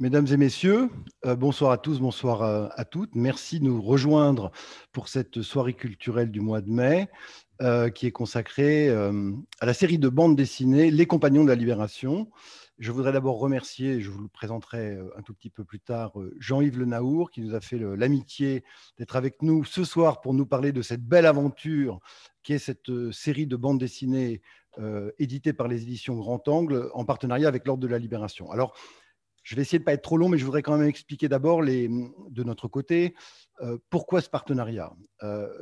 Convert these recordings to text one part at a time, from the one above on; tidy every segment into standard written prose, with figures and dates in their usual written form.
Mesdames et messieurs, bonsoir à tous, bonsoir à toutes. Merci de nous rejoindre pour cette soirée culturelle du mois de mai qui est consacrée à la série de bandes dessinées Les Compagnons de la Libération. Je voudrais d'abord remercier, je vous le présenterai un tout petit peu plus tard, Jean-Yves Le Naour qui nous a fait l'amitié d'être avec nous ce soir pour nous parler de cette belle aventure qui est cette série de bandes dessinées éditée par les éditions Grand Angle en partenariat avec l'Ordre de la Libération. Alors, je vais essayer de ne pas être trop long, mais je voudrais quand même expliquer d'abord de notre côté pourquoi ce partenariat.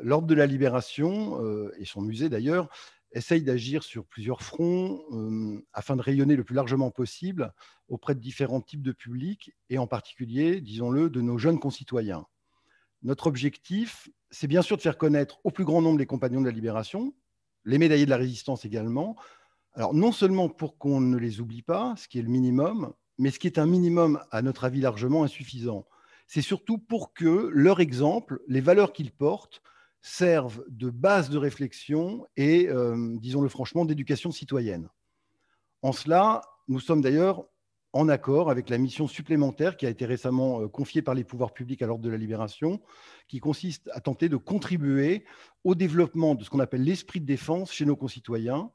L'Ordre de la Libération, et son musée d'ailleurs, essaye d'agir sur plusieurs fronts afin de rayonner le plus largement possible auprès de différents types de publics, et en particulier, disons-le, de nos jeunes concitoyens. Notre objectif, c'est bien sûr de faire connaître au plus grand nombre les compagnons de la Libération, les médaillés de la Résistance également, alors, non seulement pour qu'on ne les oublie pas, ce qui est le minimum, mais ce qui est un minimum, à notre avis, largement insuffisant. C'est surtout pour que leur exemple, les valeurs qu'ils portent, servent de base de réflexion et, disons-le franchement, d'éducation citoyenne. En cela, nous sommes d'ailleurs en accord avec la mission supplémentaire qui a été récemment confiée par les pouvoirs publics à l'Ordre de la Libération, qui consiste à tenter de contribuer au développement de ce qu'on appelle l'esprit de défense chez nos concitoyens,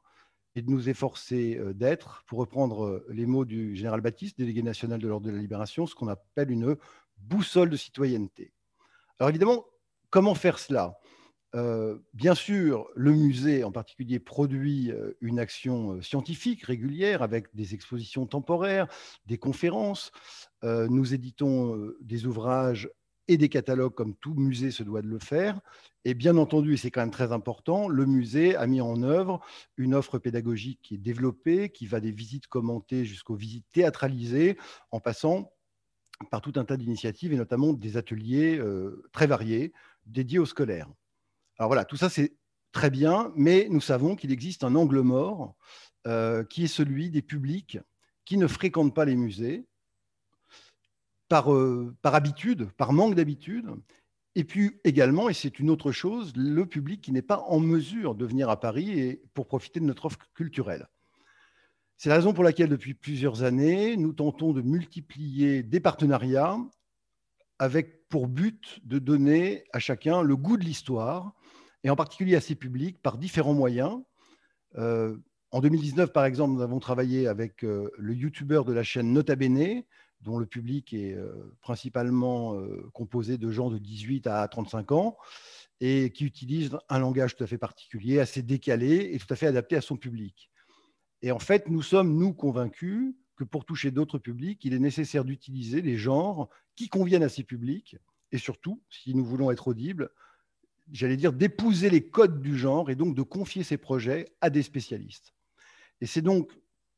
et de nous efforcer d'être, pour reprendre les mots du général Baptiste, délégué national de l'Ordre de la Libération, ce qu'on appelle une boussole de citoyenneté. Alors évidemment, comment faire cela? Bien sûr, le musée en particulier produit une action scientifique régulière avec des expositions temporaires, des conférences. Nous éditons des ouvrages et des catalogues comme tout musée se doit de le faire. Et bien entendu, et c'est quand même très important, le musée a mis en œuvre une offre pédagogique qui est développée, qui va des visites commentées jusqu'aux visites théâtralisées, en passant par tout un tas d'initiatives et notamment des ateliers très variés dédiés aux scolaires. Alors voilà, tout ça c'est très bien, mais nous savons qu'il existe un angle mort qui est celui des publics qui ne fréquentent pas les musées par habitude, par manque d'habitude, et puis également, et c'est une autre chose, le public qui n'est pas en mesure de venir à Paris et pour profiter de notre offre culturelle. C'est la raison pour laquelle, depuis plusieurs années, nous tentons de multiplier des partenariats avec pour but de donner à chacun le goût de l'histoire, et en particulier à ces publics, par différents moyens. Euh, En 2019, par exemple, nous avons travaillé avec le youtubeur de la chaîne Nota Bene, dont le public est principalement composé de gens de 18 à 35 ans, et qui utilise un langage tout à fait particulier, assez décalé et tout à fait adapté à son public. Et en fait, nous sommes, nous, convaincus que pour toucher d'autres publics, il est nécessaire d'utiliser les genres qui conviennent à ces publics, et surtout, si nous voulons être audibles, j'allais dire d'épouser les codes du genre et donc de confier ces projets à des spécialistes. Et c'est donc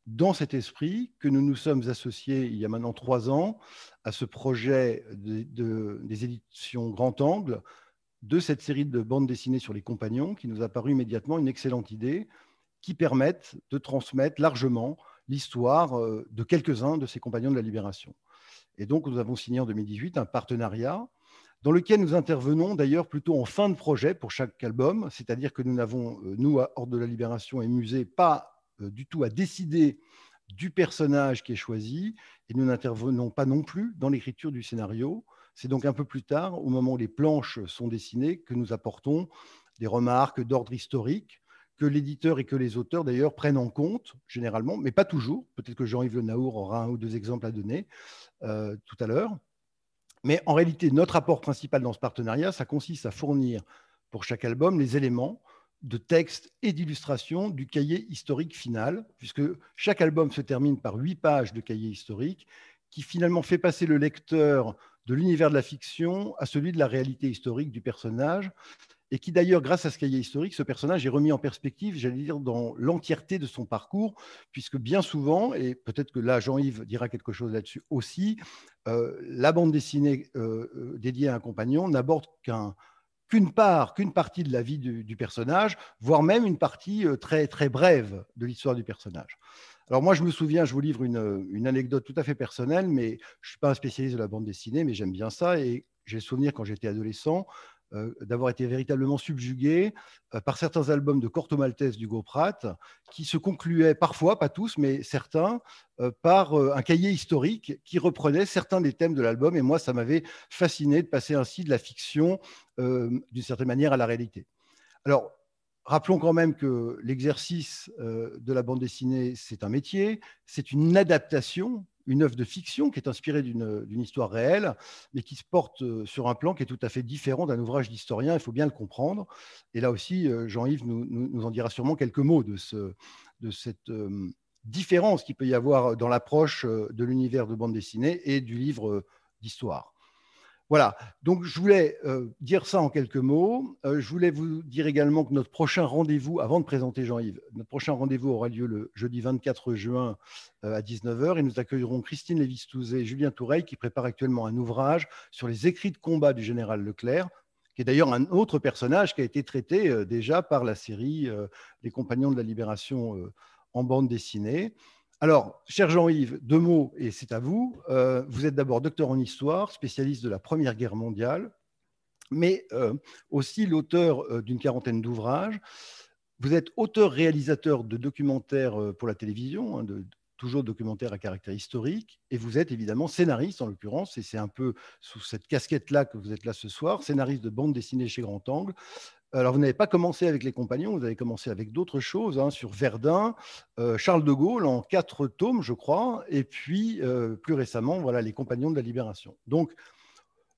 dans cet esprit que nous nous sommes associés il y a maintenant 3 ans à ce projet des éditions Grand Angle, de cette série de bandes dessinées sur les compagnons, qui nous a paru immédiatement une excellente idée, qui permettent de transmettre largement l'histoire de quelques-uns de ces compagnons de la Libération. Et donc, nous avons signé en 2018 un partenariat dans lequel nous intervenons d'ailleurs plutôt en fin de projet pour chaque album, c'est-à-dire que nous n'avons, nous, à Ordre de la Libération et Musée, pas du tout à décider du personnage qui est choisi, et nous n'intervenons pas non plus dans l'écriture du scénario. C'est donc un peu plus tard, au moment où les planches sont dessinées, que nous apportons des remarques d'ordre historique, que l'éditeur et que les auteurs d'ailleurs prennent en compte généralement, mais pas toujours. Peut-être que Jean-Yves Le Naour aura un ou deux exemples à donner tout à l'heure. Mais en réalité, notre apport principal dans ce partenariat, ça consiste à fournir pour chaque album les éléments de texte et d'illustration du cahier historique final, puisque chaque album se termine par 8 pages de cahier historique, qui finalement fait passer le lecteur de l'univers de la fiction à celui de la réalité historique du personnage, et qui d'ailleurs, grâce à ce cahier historique, ce personnage est remis en perspective, j'allais dire, dans l'entièreté de son parcours, puisque bien souvent, et peut-être que là, Jean-Yves dira quelque chose là-dessus aussi, la bande dessinée dédiée à un compagnon n'aborde qu'une partie de la vie du personnage, voire même une partie très, très brève de l'histoire du personnage. Alors moi, je me souviens, je vous livre une anecdote tout à fait personnelle, mais je ne suis pas un spécialiste de la bande dessinée, mais j'aime bien ça, et j'ai le souvenir quand j'étais adolescent, d'avoir été véritablement subjugué par certains albums de Corto Maltese d'Hugo Pratt, qui se concluaient parfois, pas tous, mais certains, par un cahier historique qui reprenait certains des thèmes de l'album. Et moi, ça m'avait fasciné de passer ainsi de la fiction, d'une certaine manière, à la réalité. Alors, rappelons quand même que l'exercice de la bande dessinée, c'est un métier, c'est une adaptation, une œuvre de fiction qui est inspirée d'une histoire réelle, mais qui se porte sur un plan qui est tout à fait différent d'un ouvrage d'historien, il faut bien le comprendre. Et là aussi, Jean-Yves nous en dira sûrement quelques mots de cette différence qu'il peut y avoir dans l'approche de l'univers de bande dessinée et du livre d'histoire. Voilà, donc je voulais dire ça en quelques mots. Je voulais vous dire également que notre prochain rendez-vous, avant de présenter Jean-Yves, notre prochain rendez-vous aura lieu le jeudi 24 juin à 19h et nous accueillerons Christine Lévis-Touzé et Julien Toureil qui préparent actuellement un ouvrage sur les écrits de combat du général Leclerc, qui est d'ailleurs un autre personnage qui a été traité déjà par la série Les Compagnons de la Libération en bande dessinée. Alors, cher Jean-Yves, deux mots et c'est à vous. Vous êtes d'abord docteur en histoire, spécialiste de la Première Guerre mondiale, mais aussi l'auteur d'une quarantaine d'ouvrages. Vous êtes auteur-réalisateur de documentaires pour la télévision, toujours documentaires à caractère historique, et vous êtes évidemment scénariste en l'occurrence, et c'est un peu sous cette casquette-là que vous êtes là ce soir, scénariste de bande dessinée chez Grand Angle. Alors, vous n'avez pas commencé avec les Compagnons, vous avez commencé avec d'autres choses, sur Verdun, Charles de Gaulle en 4 tomes, je crois, et puis plus récemment, voilà, les Compagnons de la Libération. Donc,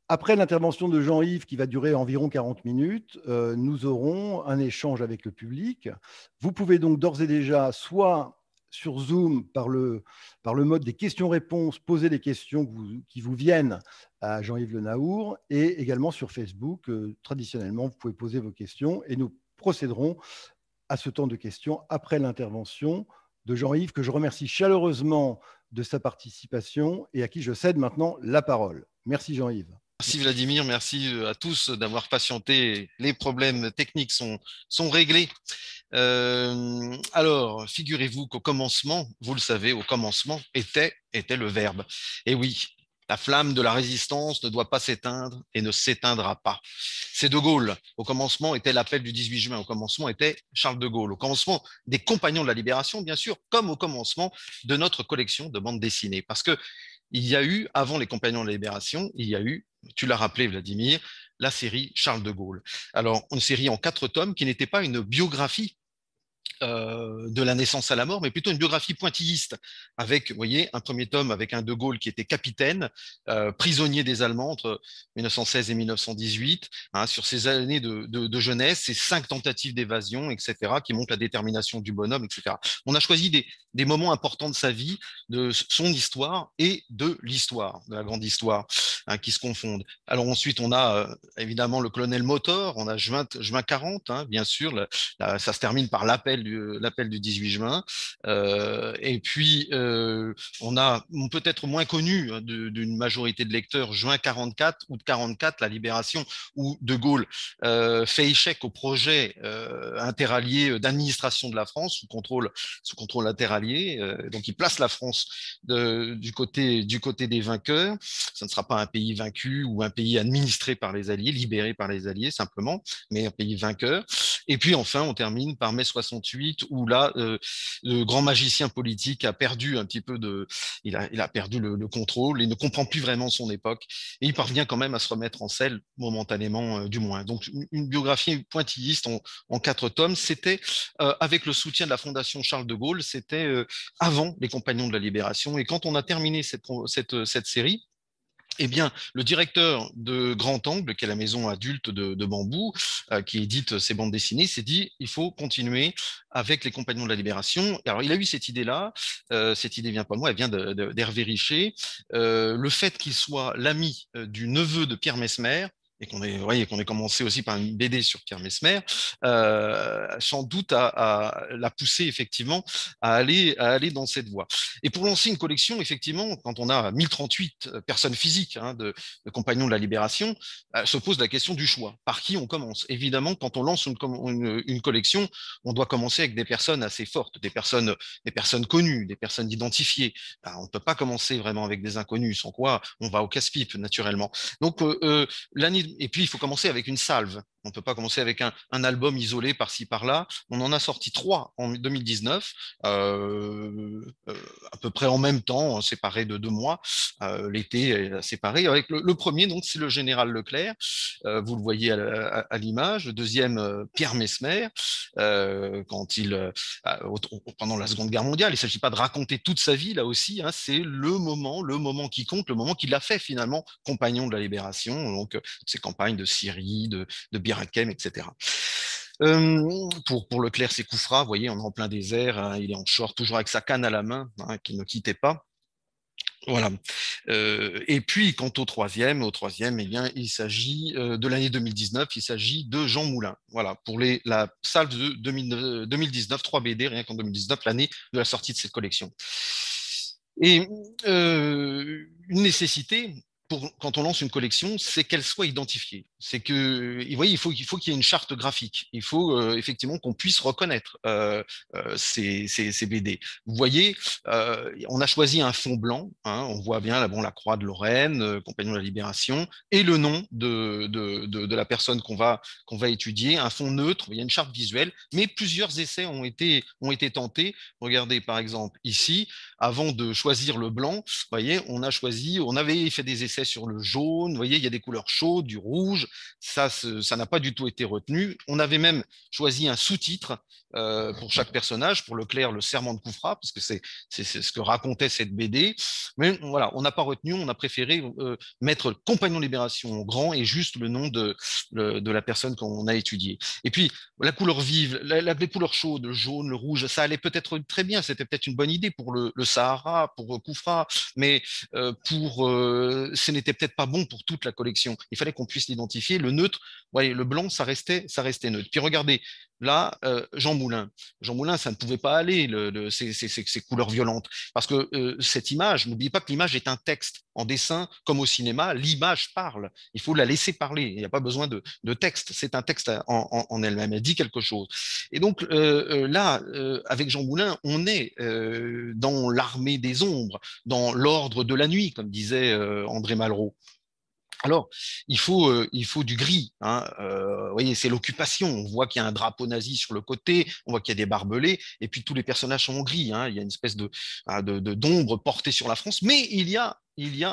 après l'intervention de Jean-Yves, qui va durer environ 40 minutes, nous aurons un échange avec le public. Vous pouvez donc d'ores et déjà, soit sur Zoom, par le mode des questions-réponses, poser des questions qui vous viennent à Jean-Yves Le Naour, et également sur Facebook. Traditionnellement, vous pouvez poser vos questions et nous procéderons à ce temps de questions après l'intervention de Jean-Yves, que je remercie chaleureusement de sa participation et à qui je cède maintenant la parole. Merci Jean-Yves. Merci Vladimir, merci à tous d'avoir patienté. Les problèmes techniques sont réglés. Alors, figurez-vous qu'au commencement, vous le savez, au commencement était le verbe. Et oui, la flamme de la résistance ne doit pas s'éteindre et ne s'éteindra pas. C'est De Gaulle. Au commencement était l'appel du 18 juin. Au commencement était Charles de Gaulle. Au commencement des Compagnons de la Libération, bien sûr, comme au commencement de notre collection de bandes dessinées. Parce que il y a eu, avant les Compagnons de la Libération, il y a eu, tu l'as rappelé Vladimir, la série Charles de Gaulle. Alors, une série en 4 tomes qui n'était pas une biographie de la naissance à la mort, mais plutôt une biographie pointilliste, avec, vous voyez, un premier tome avec un De Gaulle qui était capitaine, prisonnier des Allemands entre 1916 et 1918, sur ses années de jeunesse, ses 5 tentatives d'évasion, etc., qui montrent la détermination du bonhomme, etc. On a choisi des moments importants de sa vie, de son histoire et de l'histoire, de la grande histoire, qui se confondent. Alors ensuite, on a évidemment le colonel Motor, on a juin 40, bien sûr, ça se termine par l'appel du 18 juin. Et puis, on a peut-être moins connu d'une majorité de lecteurs, juin 44, août 44, la libération, où De Gaulle fait échec au projet interallié d'administration de la France sous contrôle interallié. Donc, il place la France du côté des vainqueurs. Ce ne sera pas un pays vaincu ou un pays administré par les Alliés, libéré par les Alliés simplement, mais un pays vainqueur. Et puis enfin, on termine par mai 68, où là, le grand magicien politique a perdu un petit peu il a perdu le contrôle et ne comprend plus vraiment son époque. Et il parvient quand même à se remettre en selle, momentanément du moins. Donc une biographie pointilliste en 4 tomes. C'était avec le soutien de la Fondation Charles de Gaulle, c'était avant les Compagnons de la Libération. Et quand on a terminé cette série, eh bien, le directeur de Grand Angle, qui est la maison adulte de Bambou, qui édite ces bandes dessinées, s'est dit il faut continuer avec les Compagnons de la Libération. Alors, il a eu cette idée-là. Cette idée vient pas de moi, elle vient d'Hervé Richer. Le fait qu'il soit l'ami du neveu de Pierre Messmer, et qu'on ait commencé aussi par une BD sur Pierre Messmer, sans doute l'a poussé effectivement à aller dans cette voie. Et pour lancer une collection, effectivement, quand on a 1038 personnes physiques de compagnons de la Libération, se pose la question du choix. Par qui on commence? Évidemment, quand on lance une collection, on doit commencer avec des personnes assez fortes, des personnes connues, des personnes identifiées. On ne peut pas commencer vraiment avec des inconnus, sans quoi on va au casse-pipe, naturellement. Donc, l'année et puis il faut commencer avec une salve. On ne peut pas commencer avec un album isolé par-ci, par-là. On en a sorti 3 en 2019, à peu près en même temps, séparés de 2 mois. L'été est séparé. Avec le premier, donc, c'est le général Leclerc. Vous le voyez à l'image. Le deuxième, Pierre Messmer, quand pendant la Seconde Guerre mondiale. Il ne s'agit pas de raconter toute sa vie, là aussi. Hein, c'est le moment qui compte, le moment qu'il a fait finalement compagnon de la libération. Donc, ces campagnes de Syrie, de Bir Hakeim, etc. Pour Leclerc, c'est Koufra, vous voyez, on est en plein désert, hein, il est en short, toujours avec sa canne à la main, hein, qui ne quittait pas. Voilà. Et puis, quant au troisième, eh bien, il s'agit de l'année 2019, il s'agit de Jean Moulin. Voilà, pour la salve de 2019, 3 BD, rien qu'en 2019, l'année de la sortie de cette collection. Et une nécessité, quand on lance une collection, c'est qu'elle soit identifiée. C'est que, vous voyez, il faut qu'il y ait une charte graphique. Il faut effectivement qu'on puisse reconnaître ces BD. Vous voyez, on a choisi un fond blanc. Hein, on voit bien la croix de Lorraine, Compagnon de la Libération, et le nom de la personne qu'on va étudier. Un fond neutre. Il y a une charte visuelle, mais plusieurs essais ont été tentés. Regardez par exemple ici, avant de choisir le blanc, vous voyez, on avait fait des essais sur le jaune, vous voyez, il y a des couleurs chaudes, du rouge, ça n'a pas du tout été retenu. On avait même choisi un sous-titre pour chaque personnage, pour Leclerc, le serment de Koufra, parce que c'est ce que racontait cette BD, mais voilà, on n'a pas retenu, on a préféré mettre Compagnon de Libération en grand et juste le nom de la personne qu'on a étudiée. Et puis, la couleur vive, les couleurs chaudes, le jaune, le rouge, ça allait peut-être très bien, c'était peut-être une bonne idée pour le Sahara, pour Koufra, mais ce n'était peut-être pas bon pour toute la collection. Il fallait qu'on puisse l'identifier. Le neutre, voyez, le blanc, ça restait neutre. Puis regardez, là, Jean Moulin. Jean Moulin, ça ne pouvait pas aller, ces couleurs violentes, parce que cette image, n'oubliez pas que l'image est un texte. En dessin, comme au cinéma, l'image parle. Il faut la laisser parler. Il n'y a pas besoin de texte. C'est un texte en elle-même. Elle dit quelque chose. Et donc là, avec Jean Moulin, on est dans l'armée des ombres, dans l'ordre de la nuit, comme disait André Malraux. Alors, il faut du gris. Hein. Vous voyez, c'est l'occupation. On voit qu'il y a un drapeau nazi sur le côté, on voit qu'il y a des barbelés, et puis tous les personnages sont en gris. Hein. Il y a une espèce d'ombre portée sur la France, mais il y a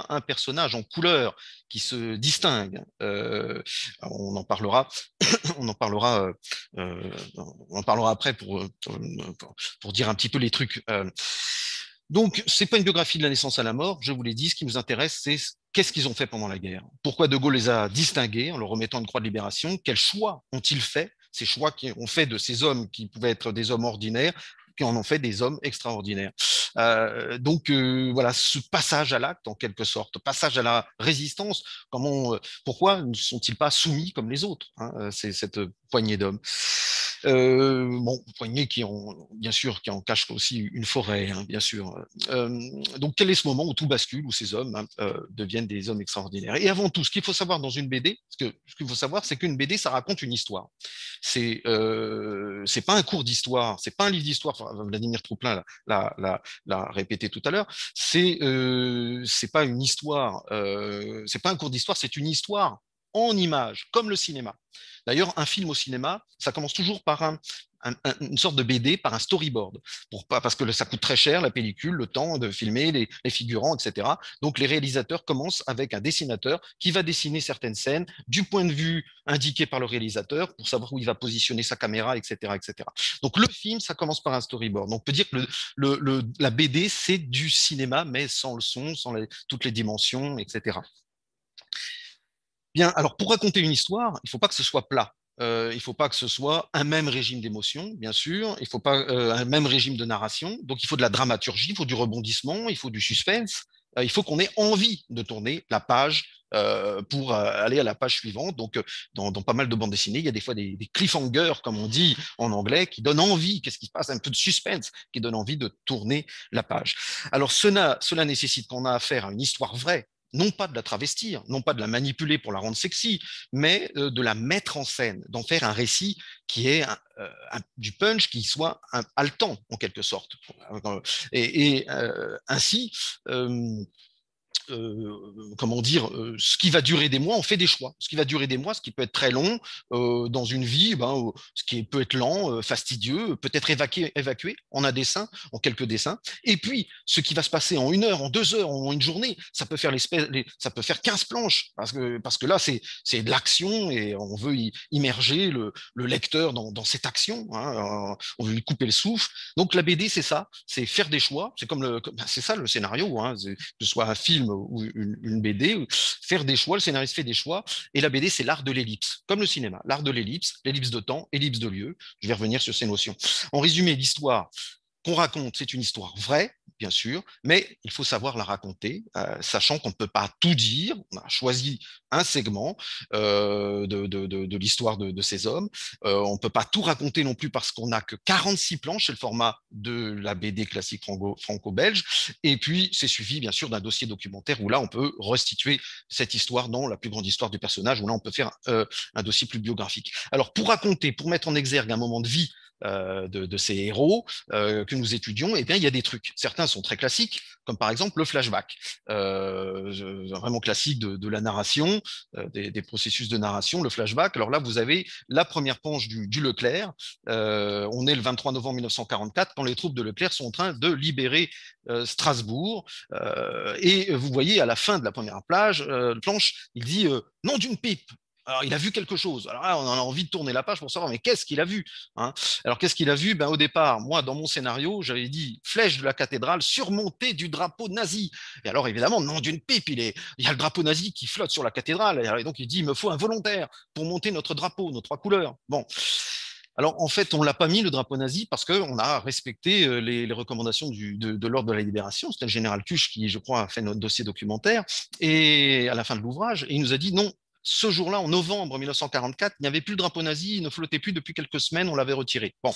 un personnage en couleur qui se distingue. On en parlera, on en parlera, on en parlera après pour dire un petit peu les trucs. Donc, c'est pas une biographie de la naissance à la mort. Je vous l'ai dit, ce qui nous intéresse, c'est qu'est-ce qu'ils ont fait pendant la guerre. Pourquoi De Gaulle les a distingués en leur remettant une croix de libération. Quels choix ont-ils fait? Ces choix qui ont fait de ces hommes qui pouvaient être des hommes ordinaires, qui en ont fait des hommes extraordinaires. Donc voilà, ce passage à l'acte en quelque sorte, passage à la résistance. Pourquoi ne sont-ils pas soumis comme les autres, hein, c'est cette poignée d'hommes. Bon, poignée bien sûr, qui en cache aussi une forêt, hein, bien sûr. Donc quel est ce moment où tout bascule, où ces hommes deviennent des hommes extraordinaires? Et avant tout, ce qu'il faut savoir dans une BD, ce qu'il faut savoir, c'est qu'une BD, ça raconte une histoire. C'est pas un cours d'histoire, c'est pas un livre d'histoire. Vladimir Trouplin l'a répété tout à l'heure. C'est pas une histoire, c'est pas un cours d'histoire, c'est une histoire en images, comme le cinéma. D'ailleurs, un film au cinéma, ça commence toujours par une sorte de BD, par un storyboard, parce que ça coûte très cher, la pellicule, le temps de filmer, les figurants, etc. Donc, les réalisateurs commencent avec un dessinateur qui va dessiner certaines scènes du point de vue indiqué par le réalisateur pour savoir où il va positionner sa caméra, etc., etc. Donc, le film, ça commence par un storyboard. Donc, on peut dire que la BD, c'est du cinéma, mais sans le son, sans toutes les dimensions, etc. Bien, alors pour raconter une histoire, il ne faut pas que ce soit plat. Il ne faut pas que ce soit un même régime d'émotion, bien sûr. Il ne faut pas un même régime de narration. Donc il faut de la dramaturgie, il faut du rebondissement, il faut du suspense. Il faut qu'on ait envie de tourner la page pour aller à la page suivante. Donc dans pas mal de bandes dessinées, il y a des fois des cliffhangers, comme on dit en anglais, qui donnent envie. Qu'est-ce qui se passe? Un peu de suspense qui donne envie de tourner la page. Alors cela nécessite qu'on a affaire à une histoire vraie, non pas de la travestir, non pas de la manipuler pour la rendre sexy, mais de la mettre en scène, d'en faire un récit qui est du punch, qui soit haletant en quelque sorte. Et ainsi, comment dire, ce qui va durer des mois, on fait des choix. Ce qui va durer des mois, ce qui peut être très long dans une vie, ben, ce qui peut être lent, fastidieux, peut être évacué en un dessin, en quelques dessins. Et puis, ce qui va se passer en 1 heure, en 2 heures, en une journée, ça peut faire, ça peut faire 15 planches, parce que là, c'est de l'action et on veut immerger le lecteur dans cette action. Hein, on veut lui couper le souffle. Donc, la BD, c'est ça, c'est faire des choix. C'est c'est ça le scénario, hein, que ce soit un film ou une BD, faire des choix, le scénariste fait des choix, et la BD, c'est l'art de l'ellipse, comme le cinéma, l'art de l'ellipse, l'ellipse de temps, ellipse de lieu. Je vais revenir sur ces notions. En résumé, l'histoire qu'on raconte, c'est une histoire vraie, bien sûr, mais il faut savoir la raconter, sachant qu'on ne peut pas tout dire. On a choisi un segment de l'histoire de ces hommes. On ne peut pas tout raconter non plus parce qu'on n'a que 46 planches, c'est le format de la BD classique franco-belge. Et puis, c'est suivi, bien sûr, d'un dossier documentaire où là, on peut restituer cette histoire dans la plus grande histoire du personnage, où là, on peut faire un dossier plus biographique. Alors, pour raconter, pour mettre en exergue un moment de vie de ces héros que nous étudions, eh bien, il y a des trucs. Certains sont très classiques, comme par exemple le flashback, vraiment classique de la narration, des processus de narration, le flashback. Alors là, vous avez la première planche du Leclerc. On est le 23 novembre 1944, quand les troupes de Leclerc sont en train de libérer Strasbourg. Et vous voyez, à la fin de la première planche, il dit nom d'une pipe. Alors, il a vu quelque chose. Alors là, on a envie de tourner la page pour savoir, mais qu'est-ce qu'il a vu, hein? Alors, qu'est-ce qu'il a vu? Ben, au départ, moi, dans mon scénario, j'avais dit flèche de la cathédrale surmontée du drapeau nazi. Et alors, évidemment, nom d'une pipe, il y a le drapeau nazi qui flotte sur la cathédrale. Et donc, il dit, il me faut un volontaire pour monter notre drapeau, nos 3 couleurs. Bon. Alors, en fait, on ne l'a pas mis, le drapeau nazi, parce qu'on a respecté les recommandations de l'Ordre de la Libération. C'était le général Cuche qui, je crois, a fait notre dossier documentaire et à la fin de l'ouvrage. Et il nous a dit non, ce jour-là, en novembre 1944, il n'y avait plus le drapeau nazi, il ne flottait plus depuis quelques semaines, on l'avait retiré. Bon,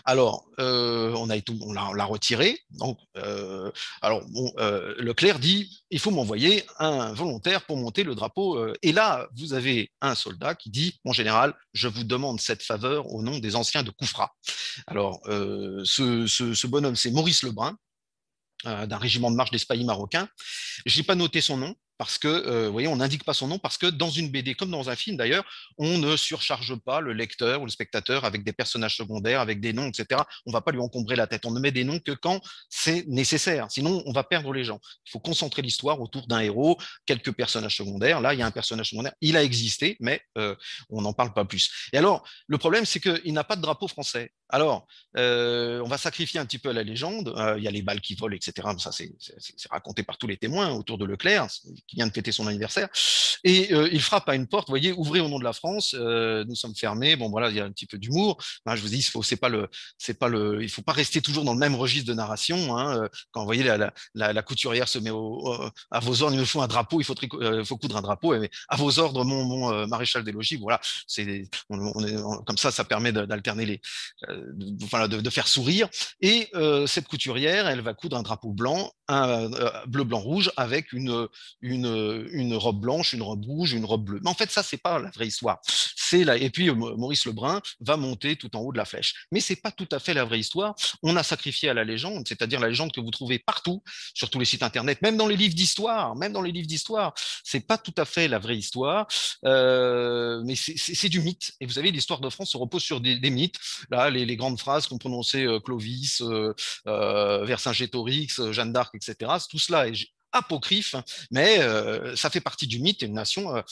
alors, on l'a retiré. Donc, bon, Leclerc dit, il faut m'envoyer un volontaire pour monter le drapeau. Et là, vous avez un soldat qui dit, mon général, je vous demande cette faveur au nom des anciens de Koufra. Alors, ce bonhomme, c'est Maurice Lebrun, d'un régiment de marche des Spahis marocains. Je n'ai pas noté son nom parce que, vous voyez, on n'indique pas son nom parce que dans une BD, comme dans un film d'ailleurs, on ne surcharge pas le lecteur ou le spectateur avec des personnages secondaires, avec des noms, etc. On ne va pas lui encombrer la tête. On ne met des noms que quand c'est nécessaire. Sinon, on va perdre les gens. Il faut concentrer l'histoire autour d'un héros, quelques personnages secondaires. Là, il y a un personnage secondaire. Il a existé, mais on n'en parle pas plus. Et alors, le problème, c'est qu'il n'a pas de drapeau français. Alors, on va sacrifier un petit peu à la légende. Il y a les balles qui volent, etc. Ça, c'est raconté par tous les témoins autour de Leclerc, qui vient de fêter son anniversaire. Et il frappe à une porte, vous voyez, ouvrez au nom de la France, nous sommes fermés. Bon, voilà, il y a un petit peu d'humour. Ben, je vous dis, il faut pas rester toujours dans le même registre de narration. Hein. Quand vous voyez la couturière se met à vos ordres, il me faut un drapeau, il faut coudre un drapeau. Et à vos ordres, mon maréchal des logis. Voilà, comme ça permet d'alterner de faire sourire. Et cette couturière, elle va coudre un drapeau blanc, un bleu, blanc, rouge, avec une robe blanche, une robe rouge, une robe bleue. Mais en fait, ça, c'est pas la vraie histoire. Et puis Maurice Lebrun va monter tout en haut de la flèche. Mais c'est pas tout à fait la vraie histoire. On a sacrifié à la légende, c'est-à-dire la légende que vous trouvez partout, sur tous les sites internet, même dans les livres d'histoire, c'est pas tout à fait la vraie histoire, mais c'est du mythe. Et vous savez, l'histoire de France se repose sur des mythes. Là, les grandes phrases qu'ont prononcées Clovis, Vercingétorix, Jeanne d'Arc, etc. Tout cela est apocryphe, mais ça fait partie du mythe. Une nation,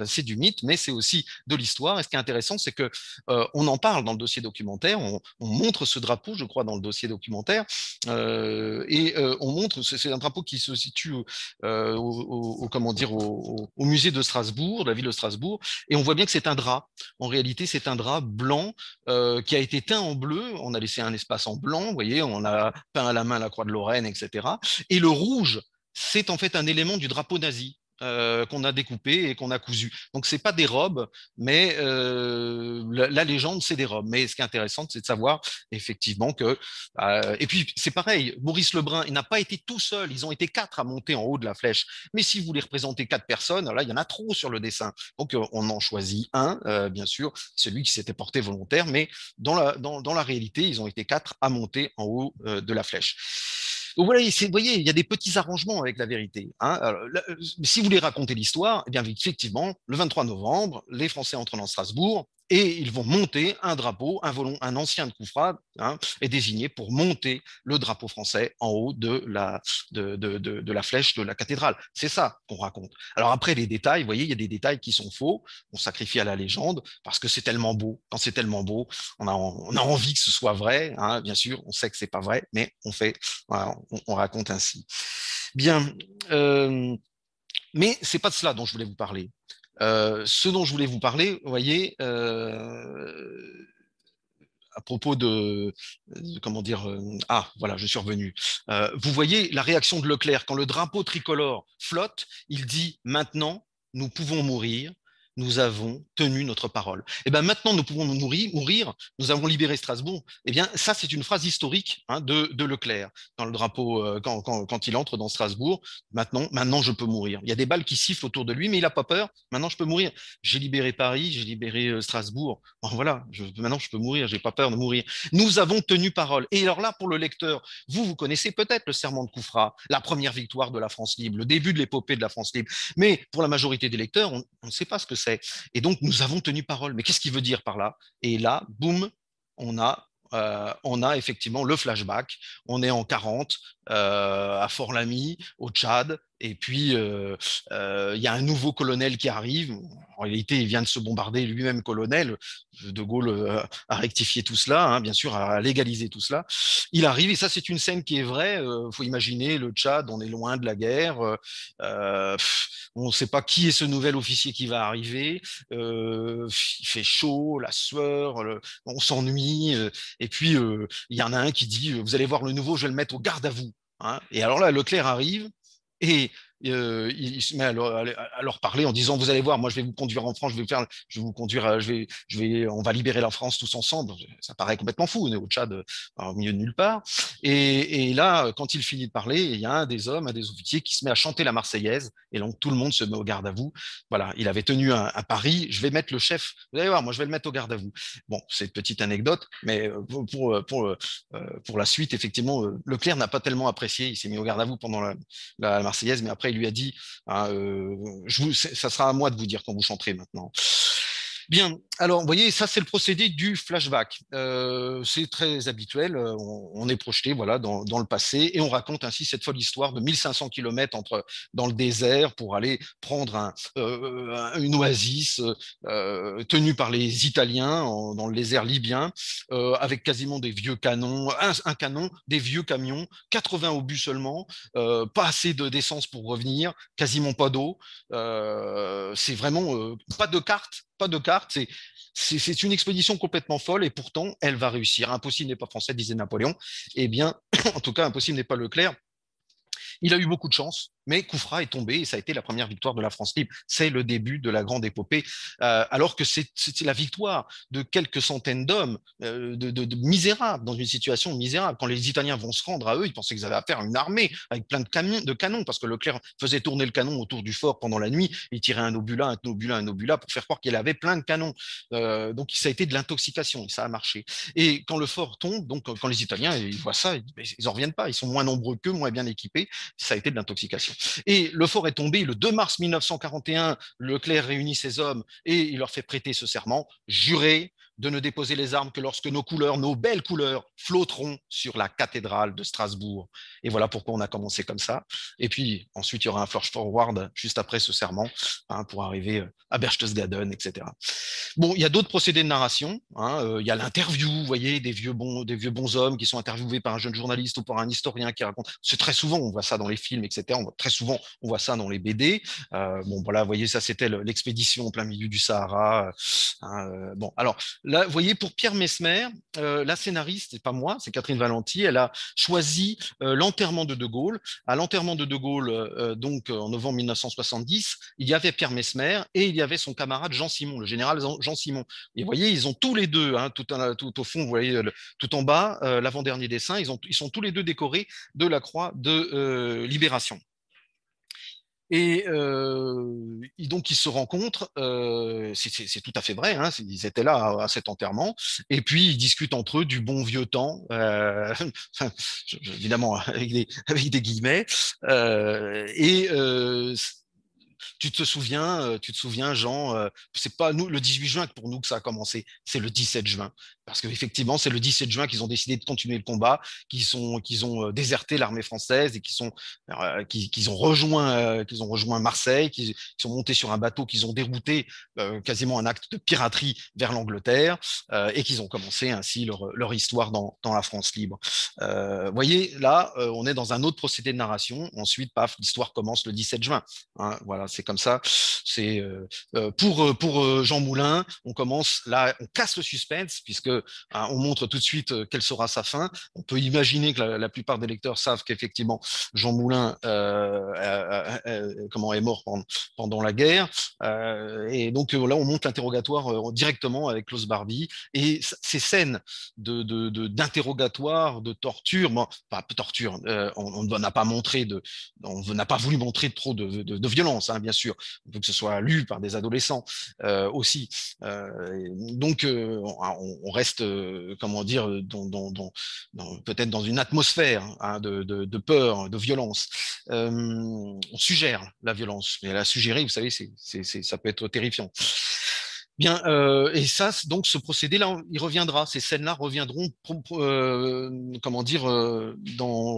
c'est du mythe, mais c'est aussi de l'histoire. Et ce qui est intéressant, c'est que on en parle dans le dossier documentaire. On montre ce drapeau, je crois, dans le dossier documentaire, et on montre. C'est un drapeau qui se situe comment dire, au musée de Strasbourg, de la ville de Strasbourg, et on voit bien que c'est un drap. En réalité, c'est un drap blanc qui a été teint en bleu. On a laissé un espace en blanc, vous voyez, on a peint à la main la croix de Lorraine, etc. Et le rouge, c'est en fait un élément du drapeau nazi qu'on a découpé et qu'on a cousu. Donc, ce n'est pas des robes, mais la légende, c'est des robes. Mais ce qui est intéressant, c'est de savoir effectivement que... et puis, c'est pareil, Maurice Lebrun, il n'a pas été tout seul. Ils ont été 4 à monter en haut de la flèche. Mais si vous voulez représenter 4 personnes, là, il y en a trop sur le dessin. Donc, on en choisit un, bien sûr, celui qui s'était porté volontaire. Mais dans la réalité, ils ont été 4 à monter en haut de la flèche. Donc voilà, vous voyez, il y a des petits arrangements avec la vérité. Hein. Alors, là, si vous voulez raconter l'histoire, eh bien effectivement, le 23 novembre, les Français entrent dans Strasbourg et ils vont monter un drapeau, un ancien de Koufra hein, est désigné pour monter le drapeau français en haut de la flèche de la cathédrale. C'est ça qu'on raconte. Alors après, les détails, vous voyez, il y a des détails qui sont faux. On sacrifie à la légende parce que c'est tellement beau. Quand c'est tellement beau, on a envie que ce soit vrai. Hein, bien sûr, on sait que c'est pas vrai, mais voilà, on raconte ainsi. Bien, mais c'est pas de cela dont je voulais vous parler. Ce dont je voulais vous parler, vous voyez, à propos comment dire, ah, voilà, je suis revenu. Vous voyez la réaction de Leclerc quand le drapeau tricolore flotte, il dit maintenant, nous pouvons mourir. Nous avons tenu notre parole. Et bien maintenant, nous pouvons mourir. Nous avons libéré Strasbourg. Eh bien, ça, c'est une phrase historique hein, de Leclerc quand le drapeau, quand il entre dans Strasbourg. Maintenant, je peux mourir. Il y a des balles qui sifflent autour de lui, mais il n'a pas peur. Maintenant, je peux mourir. J'ai libéré Paris, j'ai libéré Strasbourg. Bon, voilà, maintenant, je peux mourir. J'ai pas peur de mourir. Nous avons tenu parole. Et alors là, pour le lecteur, vous connaissez peut-être le serment de Koufra, la première victoire de la France libre, le début de l'épopée de la France libre. Mais pour la majorité des lecteurs, on ne sait pas ce que c'est. Et donc, nous avons tenu parole. Mais qu'est-ce qu'il veut dire par là? Et là, boum, on a effectivement le flashback. On est en 40 à Fort-Lamy, au Tchad. Et puis, il y a un nouveau colonel qui arrive. En réalité, il vient de se bombarder lui-même colonel. De Gaulle a rectifié tout cela, hein, bien sûr, a légalisé tout cela. Il arrive, et ça, c'est une scène qui est vraie. Faut imaginer le Tchad, on est loin de la guerre. On ne sait pas qui est ce nouvel officier qui va arriver. Il fait chaud, la sueur, on s'ennuie. Et puis, il y en a un qui dit, vous allez voir le nouveau, je vais le mettre au garde à vous. Hein. Et alors là, Leclerc arrive et il se met à leur parler en disant vous allez voir, moi je vais vous conduire en France, je vais vous conduire, on va libérer la France tous ensemble. Ça paraît complètement fou, on est au Tchad, au milieu de nulle part. Et là, quand il finit de parler, il y a un des officiers qui se met à chanter la Marseillaise, et donc tout le monde se met au garde à vous. Voilà, il avait tenu un pari, je vais mettre le chef, vous allez voir, moi je vais le mettre au garde à vous. Bon, c'est une petite anecdote, mais pour la suite, effectivement, Leclerc n'a pas tellement apprécié, il s'est mis au garde à vous pendant la Marseillaise, mais après il lui a dit hein, ça sera à moi de vous dire quand vous chanterez maintenant. Bien, alors vous voyez, ça c'est le procédé du flashback. C'est très habituel, on est projeté voilà, dans le passé et on raconte ainsi cette folle histoire de 1500 km dans le désert pour aller prendre une oasis tenue par les Italiens dans le désert libyen avec quasiment des vieux canons, un canon, des vieux camions, 80 obus seulement, pas assez d'essence pour revenir, quasiment pas d'eau. C'est vraiment pas de carte, c'est une expédition complètement folle et pourtant elle va réussir. Impossible n'est pas français, disait Napoléon. Eh bien, en tout cas, impossible n'est pas Leclerc. Il a eu beaucoup de chance, mais Koufra est tombé et ça a été la première victoire de la France libre. C'est le début de la grande épopée, alors que c'était la victoire de quelques centaines d'hommes, de misérables, dans une situation misérable. Quand les Italiens vont se rendre à eux, ils pensaient qu'ils avaient affaire à une armée avec plein de canons, parce que Leclerc faisait tourner le canon autour du fort pendant la nuit, il tirait un obus là, un obus là, pour faire croire qu'il avait plein de canons. Donc ça a été de l'intoxication et ça a marché. Et quand le fort tombe, donc quand les Italiens ils voient ça, ils n'en reviennent pas, ils sont moins nombreux qu'eux, moins bien équipés, ça a été de l'intoxication. Et le fort est tombé le 2 mars 1941. Leclerc réunit ses hommes et il leur fait prêter ce serment, jurer de ne déposer les armes que lorsque nos couleurs, nos belles couleurs, flotteront sur la cathédrale de Strasbourg. Et voilà pourquoi on a commencé comme ça. Et puis ensuite, il y aura un flash forward juste après ce serment hein, pour arriver à Berchtesgaden, etc. Bon, il y a d'autres procédés de narration. Hein, il y a l'interview, vous voyez, des vieux bons hommes qui sont interviewés par un jeune journaliste ou par un historien qui raconte. C'est très souvent, on voit ça dans les films, etc. Très souvent, on voit ça dans les BD. Bon, voilà, vous voyez, ça c'était l'expédition au plein milieu du Sahara. Bon, alors là, vous voyez, pour Pierre Messmer, la scénariste, c'est pas moi, c'est Catherine Valenti, elle a choisi l'enterrement de De Gaulle. À l'enterrement de De Gaulle, donc en novembre 1970, il y avait Pierre Messmer et il y avait son camarade Jean Simon, le général Jean Simon. Et vous voyez, ils ont tous les deux, hein, tout au fond, vous voyez, tout en bas, l'avant-dernier dessin, ils sont tous les deux décorés de la croix de Libération. Donc, ils se rencontrent, c'est tout à fait vrai, hein, ils étaient là à cet enterrement, et puis ils discutent entre eux du bon vieux temps, évidemment avec des guillemets, et tu te souviens, Jean, c'est pas nous le 18 juin pour nous que ça a commencé, c'est le 17 juin. Parce qu'effectivement, c'est le 17 juin qu'ils ont décidé de continuer le combat, qu'ils ont déserté l'armée française et qu'ils ont rejoint Marseille, qu'ils sont montés sur un bateau, qu'ils ont dérouté quasiment un acte de piraterie vers l'Angleterre et qu'ils ont commencé ainsi leur histoire dans la France libre. Vous voyez, là, on est dans un autre procédé de narration. Ensuite, paf, l'histoire commence le 17 juin. Hein, voilà, c'est comme ça. C'est pour Jean Moulin, on commence là, on casse le suspense puisque hein, on montre tout de suite quelle sera sa fin. On peut imaginer que la plupart des lecteurs savent qu'effectivement Jean Moulin comment est mort pendant la guerre. Et donc là, on monte l'interrogatoire directement avec Klaus Barbie et ces scènes d'interrogatoire, de torture, bon, pas torture, on n'a pas montré on n'a pas voulu montrer trop de violence, hein, bien sûr. On veut que ce soit lu par des adolescents aussi. Donc, on reste, comment dire, peut-être dans une atmosphère hein, de peur, de violence. On suggère la violence, mais la suggérer, vous savez, ça peut être terrifiant. Bien, et ça, donc ce procédé-là, il reviendra. Ces scènes-là reviendront, comment dire,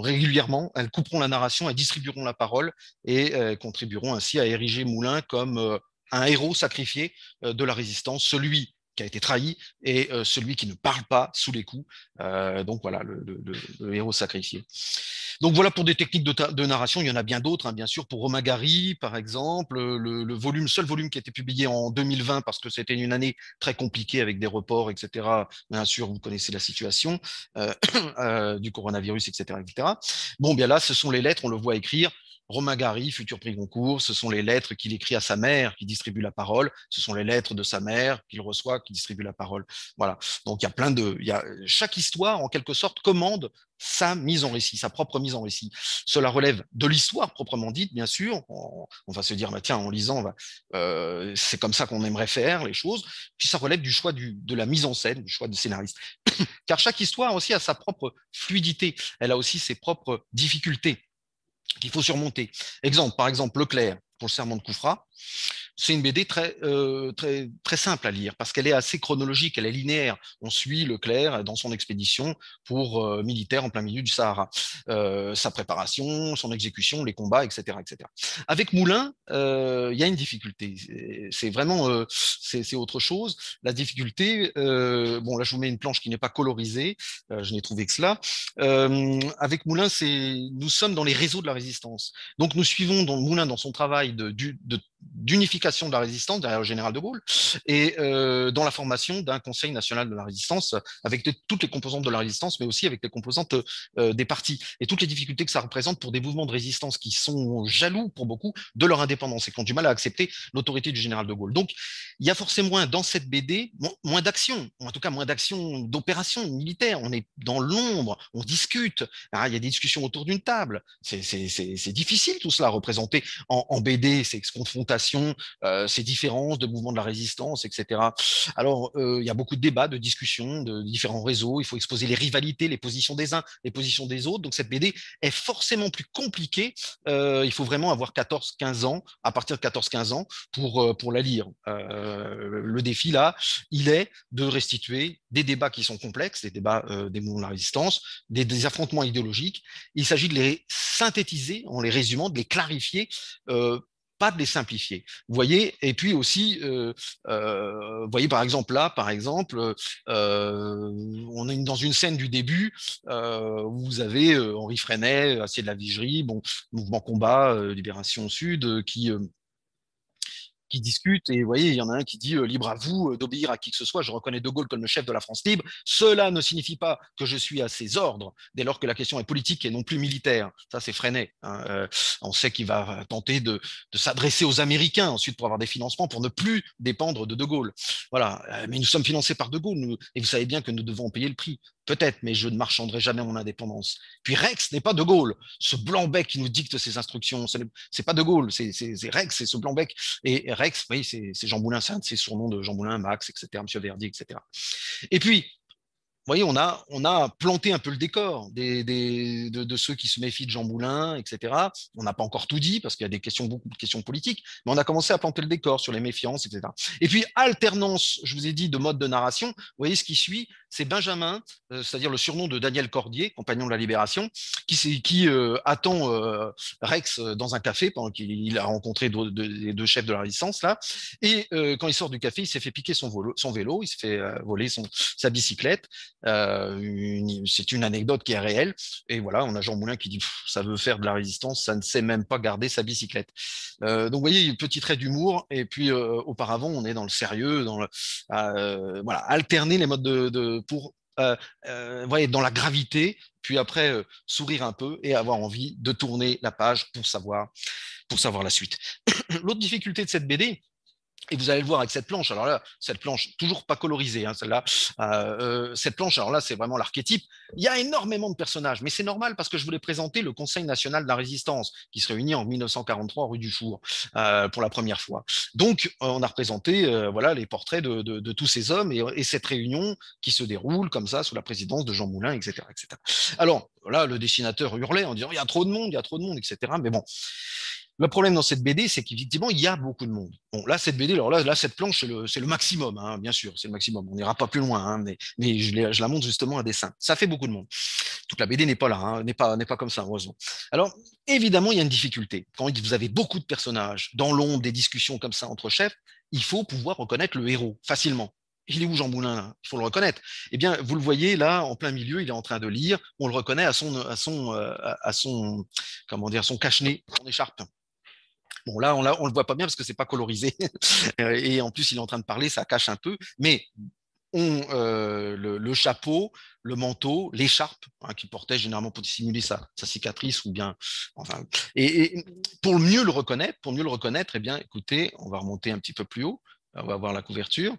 régulièrement. Elles couperont la narration, elles distribueront la parole et contribueront ainsi à ériger Moulin comme un héros sacrifié de la résistance, celui qui a été trahi et celui qui ne parle pas sous les coups. Donc voilà, le héros sacrifié. Donc voilà pour des techniques de narration, il y en a bien d'autres, hein, bien sûr. Pour Romain Gary, par exemple, seul volume qui a été publié en 2020 parce que c'était une année très compliquée avec des reports, etc. Bien sûr, vous connaissez la situation du coronavirus, etc., etc. Bon, bien là, ce sont les lettres, on le voit écrire. Romain Gary, futur prix Goncourt, ce sont les lettres qu'il écrit à sa mère qui distribue la parole, ce sont les lettres de sa mère qu'il reçoit qui distribue la parole. Voilà. Donc il y a chaque histoire en quelque sorte commande sa mise en récit, sa propre mise en récit. Cela relève de l'histoire proprement dite, bien sûr. On va se dire, bah, tiens, en lisant, c'est comme ça qu'on aimerait faire les choses. Puis ça relève du choix de la mise en scène, du choix du scénariste. Car chaque histoire aussi a sa propre fluidité. Elle a aussi ses propres difficultés qu'il faut surmonter. Par exemple, Leclerc, pour le serment de Koufra, c'est une BD très simple à lire parce qu'elle est assez chronologique, elle est linéaire. On suit Leclerc dans son expédition pour militaire en plein milieu du Sahara. Sa préparation, son exécution, les combats, etc. etc. Avec Moulin, il y a une difficulté. C'est vraiment c'est autre chose. La difficulté, bon là je vous mets une planche qui n'est pas colorisée, je n'ai trouvé que cela. Avec Moulin, nous sommes dans les réseaux de la résistance. Donc nous suivons Moulin dans son travail d'unification de la résistance derrière le général de Gaulle et dans la formation d'un Conseil national de la résistance avec toutes les composantes de la résistance, mais aussi avec les composantes des partis et toutes les difficultés que ça représente pour des mouvements de résistance qui sont jaloux pour beaucoup de leur indépendance et qui ont du mal à accepter l'autorité du général de Gaulle. Donc, il y a forcément dans cette BD moins d'action, en tout cas moins d'action d'opération militaire. On est dans l'ombre, on discute, hein, il y a des discussions autour d'une table. C'est difficile tout cela à représenter en BD, ces confrontations, ces différences de mouvements de la résistance, etc. Alors, il y a beaucoup de débats, de discussions, de différents réseaux. Il faut exposer les rivalités, les positions des uns, les positions des autres. Donc, cette BD est forcément plus compliquée. Il faut vraiment avoir 14-15 ans, à partir de 14-15 ans, pour la lire. Le défi, là, il est de restituer des débats qui sont complexes, des débats des mouvements de la résistance, des affrontements idéologiques. Il s'agit de les synthétiser en les résumant, de les clarifier, pas de les simplifier. Vous voyez, et puis aussi, vous voyez par exemple là, on est dans une scène du début où vous avez Henri Freinet, Acier de la Vigerie, bon, mouvement combat, Libération Sud, qui discutent. Et vous voyez, il y en a un qui dit libre à vous d'obéir à qui que ce soit. Je reconnais De Gaulle comme le chef de la France libre. Cela ne signifie pas que je suis à ses ordres dès lors que la question est politique et non plus militaire. Ça, c'est Freinet. Hein. On sait qu'il va tenter de s'adresser aux Américains ensuite pour avoir des financements pour ne plus dépendre de Gaulle. Voilà. Mais nous sommes financés par De Gaulle et vous savez bien que nous devons en payer le prix. peut-être, mais je ne marchanderai jamais mon indépendance. Puis Rex n'est pas De Gaulle, ce blanc-bec qui nous dicte ses instructions. C'est pas De Gaulle, c'est Rex, c'est ce blanc-bec. Et Rex, oui, c'est Jean Moulin, c'est un de ses surnoms de Jean Moulin, Max, etc., Monsieur Verdi, etc. Et puis, vous voyez, on a planté un peu le décor de ceux qui se méfient de Jean Moulin, etc. On n'a pas encore tout dit parce qu'il y a beaucoup de questions politiques, mais on a commencé à planter le décor sur les méfiances, etc. Et puis, alternance, je vous ai dit, de mode de narration. Vous voyez, ce qui suit, c'est Benjamin, c'est-à-dire le surnom de Daniel Cordier, compagnon de la Libération, qui attend Rex dans un café pendant qu'il a rencontré les deux chefs de la résistance, là. Et quand il sort du café, il s'est fait piquer son vélo, il s'est fait voler sa bicyclette. C'est une anecdote qui est réelle. Et voilà, on a Jean Moulin qui dit ça veut faire de la résistance, ça ne sait même pas garder sa bicyclette. Donc vous voyez, petit trait d'humour. Et puis auparavant, on est dans le sérieux, voilà, alterner les modes pour voyez, dans la gravité, puis après sourire un peu et avoir envie de tourner la page pour savoir la suite. L'autre difficulté de cette BD, et vous allez le voir avec cette planche. Alors là, cette planche, toujours pas colorisée, hein, celle-là. Cette planche, alors là, c'est vraiment l'archétype. Il y a énormément de personnages, mais c'est normal parce que je voulais présenter le Conseil national de la résistance qui se réunit en 1943 rue du Four pour la première fois. Donc, on a représenté voilà, les portraits de tous ces hommes et cette réunion qui se déroule comme ça sous la présidence de Jean Moulin, etc., etc. Alors, là, le dessinateur hurlait en disant il y a trop de monde, etc. Mais bon. Le problème dans cette BD, c'est qu'effectivement, il y a beaucoup de monde. Bon, là, cette BD, alors là cette planche, c'est le maximum, hein, bien sûr, c'est le maximum. On n'ira pas plus loin, hein, mais je la montre justement à dessin. Ça fait beaucoup de monde. Toute la BD n'est pas là, hein, n'est pas comme ça, heureusement. Alors, évidemment, il y a une difficulté. Quand vous avez beaucoup de personnages dans l'ombre, des discussions comme ça entre chefs, il faut pouvoir reconnaître le héros facilement. Il est où Jean Moulin là? Il faut le reconnaître. Eh bien, vous le voyez là, en plein milieu, il est en train de lire. On le reconnaît à son comment dire, son cache-nez, son écharpe. Bon, là, on le voit pas bien parce que c'est pas colorisé. Et en plus, il est en train de parler, ça cache un peu. Mais le chapeau, le manteau, l'écharpe hein, qu'il portait généralement pour dissimuler sa cicatrice ou bien, enfin, et pour mieux le reconnaître, eh bien, écoutez, on va remonter un petit peu plus haut. On va voir la couverture.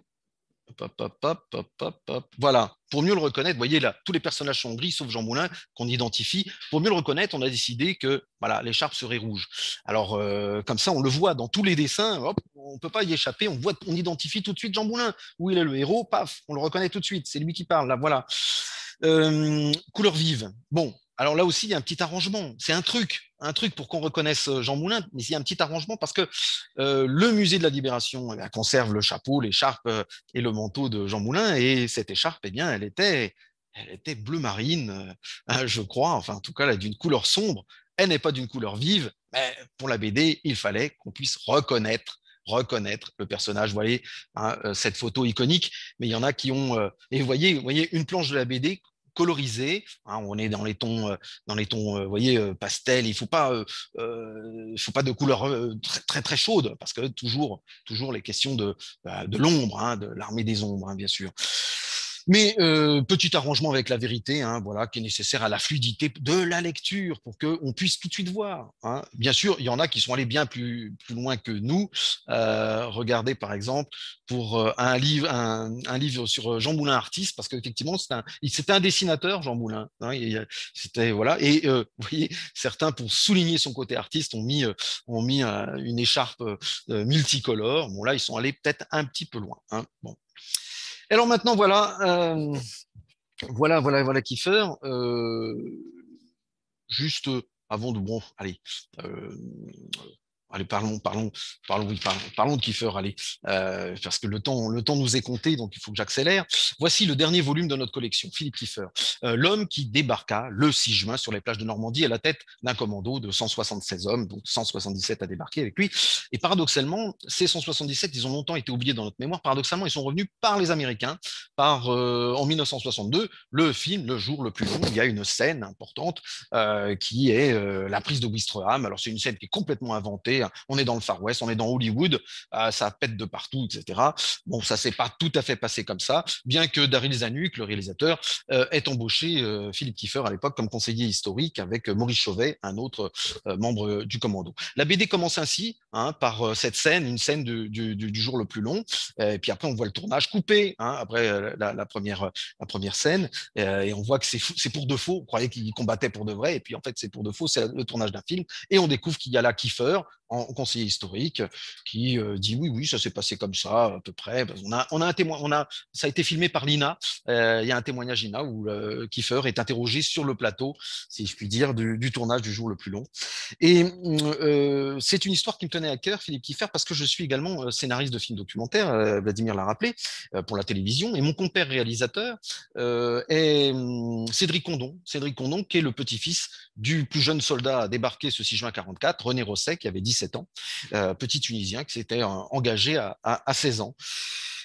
Hop, hop, hop, hop, hop, hop. Voilà, pour mieux le reconnaître, vous voyez là, tous les personnages sont gris sauf Jean Moulin qu'on identifie. Pour mieux le reconnaître, on a décidé que voilà, l'écharpe serait rouge. Alors comme ça, on le voit dans tous les dessins. Hop, on peut pas y échapper. On identifie tout de suite Jean Moulin. Où il est le héros, paf, on le reconnaît tout de suite. C'est lui qui parle. Là, voilà. Couleur vive. Bon, alors là aussi, il y a un petit arrangement. C'est un truc pour qu'on reconnaisse Jean Moulin, mais il y a un petit arrangement parce que le musée de la Libération conserve le chapeau, l'écharpe et le manteau de Jean Moulin, et cette écharpe, eh bien, elle était bleu marine, je crois, enfin en tout cas, elle est d'une couleur sombre. Elle n'est pas d'une couleur vive, mais pour la BD, il fallait qu'on puisse reconnaître le personnage. Vous voyez hein, cette photo iconique, mais il y en a qui ont et vous voyez une planche de la BD colorisé. Hein, on est dans les tons, vous voyez, pastel. Il faut pas de couleur très, très très chaude parce que toujours les questions de l'ombre, hein, de l'armée des ombres, hein, bien sûr. Mais petit arrangement avec la vérité, hein, voilà, qui est nécessaire à la fluidité de la lecture pour qu'on puisse tout de suite voir. Hein. Bien sûr, il y en a qui sont allés bien plus loin que nous. Regardez par exemple pour un livre sur Jean Moulin artiste, parce qu'effectivement c'était un dessinateur, Jean Moulin. Hein, c'était voilà. Et vous voyez, certains pour souligner son côté artiste ont mis une écharpe multicolore. Bon là, ils sont allés peut-être un petit peu loin. Hein. Bon. Alors maintenant, voilà Kiefer. Juste avant de bon, allez, allez parlons de Kiefer, allez, parce que le temps nous est compté, donc il faut que j'accélère. Voici le dernier volume de notre collection, Philippe Kiefer, l'homme qui débarqua le 6 juin sur les plages de Normandie à la tête d'un commando de 176 hommes, donc 177 à débarquer avec lui. Et paradoxalement, ces 177, ils ont longtemps été oubliés dans notre mémoire. Paradoxalement, ils sont revenus par les Américains, en 1962, le film Le jour le plus long. Il y a une scène importante qui est la prise de Ouistreham. Alors c'est une scène qui est complètement inventée savez, hein, on est dans le Far West, on est dans Hollywood, ça pète de partout, etc. Bon, ça s'est pas tout à fait passé comme ça, bien que Daryl Zanuck, le réalisateur, ait embauché Philippe Kiefer à l'époque comme conseiller historique avec Maurice Chauvet, un autre membre du commando. La BD commence ainsi, hein, par cette scène, une scène du jour le plus long, et puis après on voit le tournage coupé, hein, après la première scène, et on voit que c'est pour de faux. On croyait qu'il combattait pour de vrai, et puis en fait c'est pour de faux, c'est le tournage d'un film, et on découvre qu'il y a là Kiefer, en conseiller historique, qui dit oui, ça s'est passé comme ça à peu près. On a un témoin, ça a été filmé par l'INA. Il y a un témoignage INA où Kiefer est interrogé sur le plateau, si je puis dire, du tournage du jour le plus long. Et c'est une histoire qui me tenait à cœur, Philippe Kiefer, parce que je suis également scénariste de films documentaires, Vladimir l'a rappelé, pour la télévision, et mon compère réalisateur est Cédric Condon, qui est le petit-fils du plus jeune soldat débarqué ce 6 juin 44, René Rosset, qui avait 17 ans, petit Tunisien qui s'était engagé à 16 ans.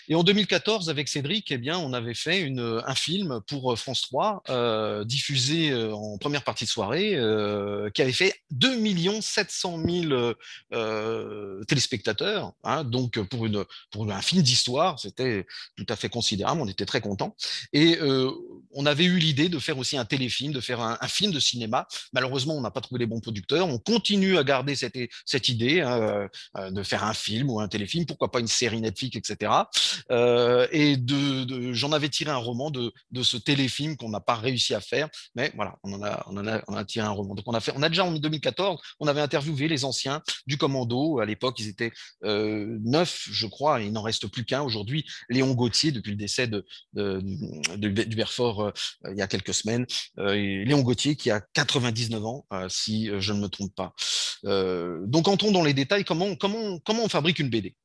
Et en 2014, avec Cédric, eh bien, on avait fait un film pour France 3, diffusé en première partie de soirée, qui avait fait 2 700 000 téléspectateurs. Hein, donc, pour un film d'histoire, c'était tout à fait considérable. On était très contents. Et on avait eu l'idée de faire aussi un téléfilm, de faire un film de cinéma. Malheureusement, on n'a pas trouvé les bons producteurs. On continue à garder cette idée, hein, de faire un film ou un téléfilm, pourquoi pas une série Netflix, etc. Et j'en avais tiré un roman de ce téléfilm qu'on n'a pas réussi à faire, mais voilà, on a tiré un roman. Donc on a déjà en 2014, on avait interviewé les anciens du commando. À l'époque, ils étaient 9, je crois, et il n'en reste plus qu'un aujourd'hui, Léon Gauthier, depuis le décès du Belfort il y a quelques semaines. Léon Gauthier qui a 99 ans, si je ne me trompe pas. Donc entrons dans les détails. Comment on fabrique une BD?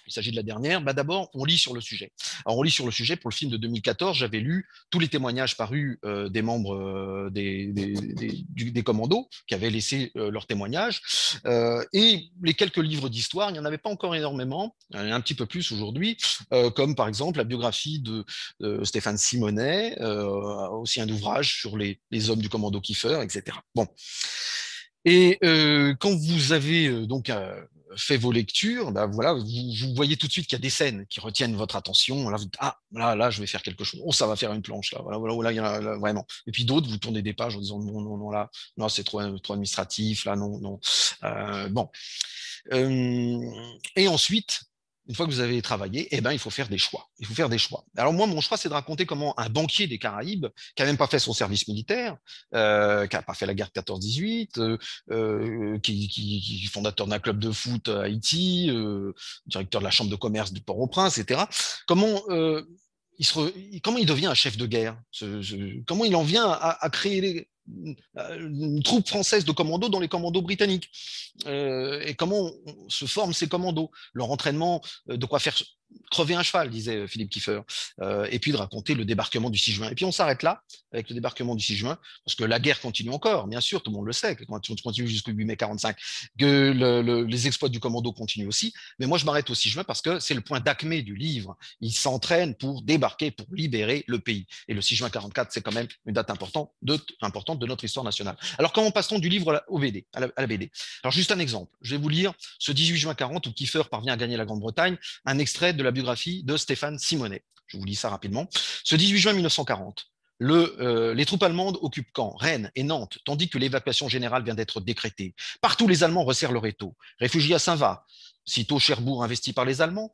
Il s'agit de la dernière. D'abord, on lit sur le sujet. Alors, on lit sur le sujet pour le film de 2014. J'avais lu tous les témoignages parus des membres des commandos qui avaient laissé leur témoignage. Et les quelques livres d'histoire, il n'y en avait pas encore énormément, un petit peu plus aujourd'hui, comme par exemple la biographie de Stéphane Simonet, aussi un ouvrage sur les hommes du commando Kiefer, etc. Bon. Et quand vous avez donc fait vos lectures, voilà, vous voyez tout de suite qu'il y a des scènes qui retiennent votre attention. Là, vous dites, ah, là, je vais faire quelque chose. Oh, ça va faire une planche, là. Voilà, il y en a, là, vraiment. Et puis d'autres, vous tournez des pages en disant, non, là, non, c'est trop administratif, là, non. Bon. Et ensuite, une fois que vous avez travaillé, eh ben, il faut faire des choix. Alors moi, mon choix, c'est de raconter comment un banquier des Caraïbes, qui n'a même pas fait son service militaire, qui n'a pas fait la guerre de 14-18, qui est fondateur d'un club de foot à Haïti, directeur de la chambre de commerce du Port-au-Prince, etc. Comment il devient un chef de guerre? Comment il en vient à créer une troupe française de commandos dans les commandos britanniques, et comment se forment ces commandos, leur entraînement, de quoi faire crever un cheval, disait Philippe Kiefer, et puis de raconter le débarquement du 6 juin. Et puis on s'arrête là, avec le débarquement du 6 juin, parce que la guerre continue encore, bien sûr, tout le monde le sait, que continue jusqu'au 8 mai 45, que les exploits du commando continuent aussi, mais moi je m'arrête au 6 juin parce que c'est le point d'acmé du livre. Il s'entraîne pour débarquer, pour libérer le pays. Et le 6 juin 44, c'est quand même une date importante de notre histoire nationale. Alors comment passe-t-on du livre à la BD? Alors juste un exemple, je vais vous lire ce 18 juin 40 où Kiefer parvient à gagner la Grande-Bretagne, un extrait de la biographie de Stéphane Simonet. Je vous lis ça rapidement. Ce 18 juin 1940, les troupes allemandes occupent Caen, Rennes et Nantes, tandis que l'évacuation générale vient d'être décrétée. Partout, les Allemands resserrent leur étau. Réfugiés à Saint-Va, sitôt Cherbourg investi par les Allemands,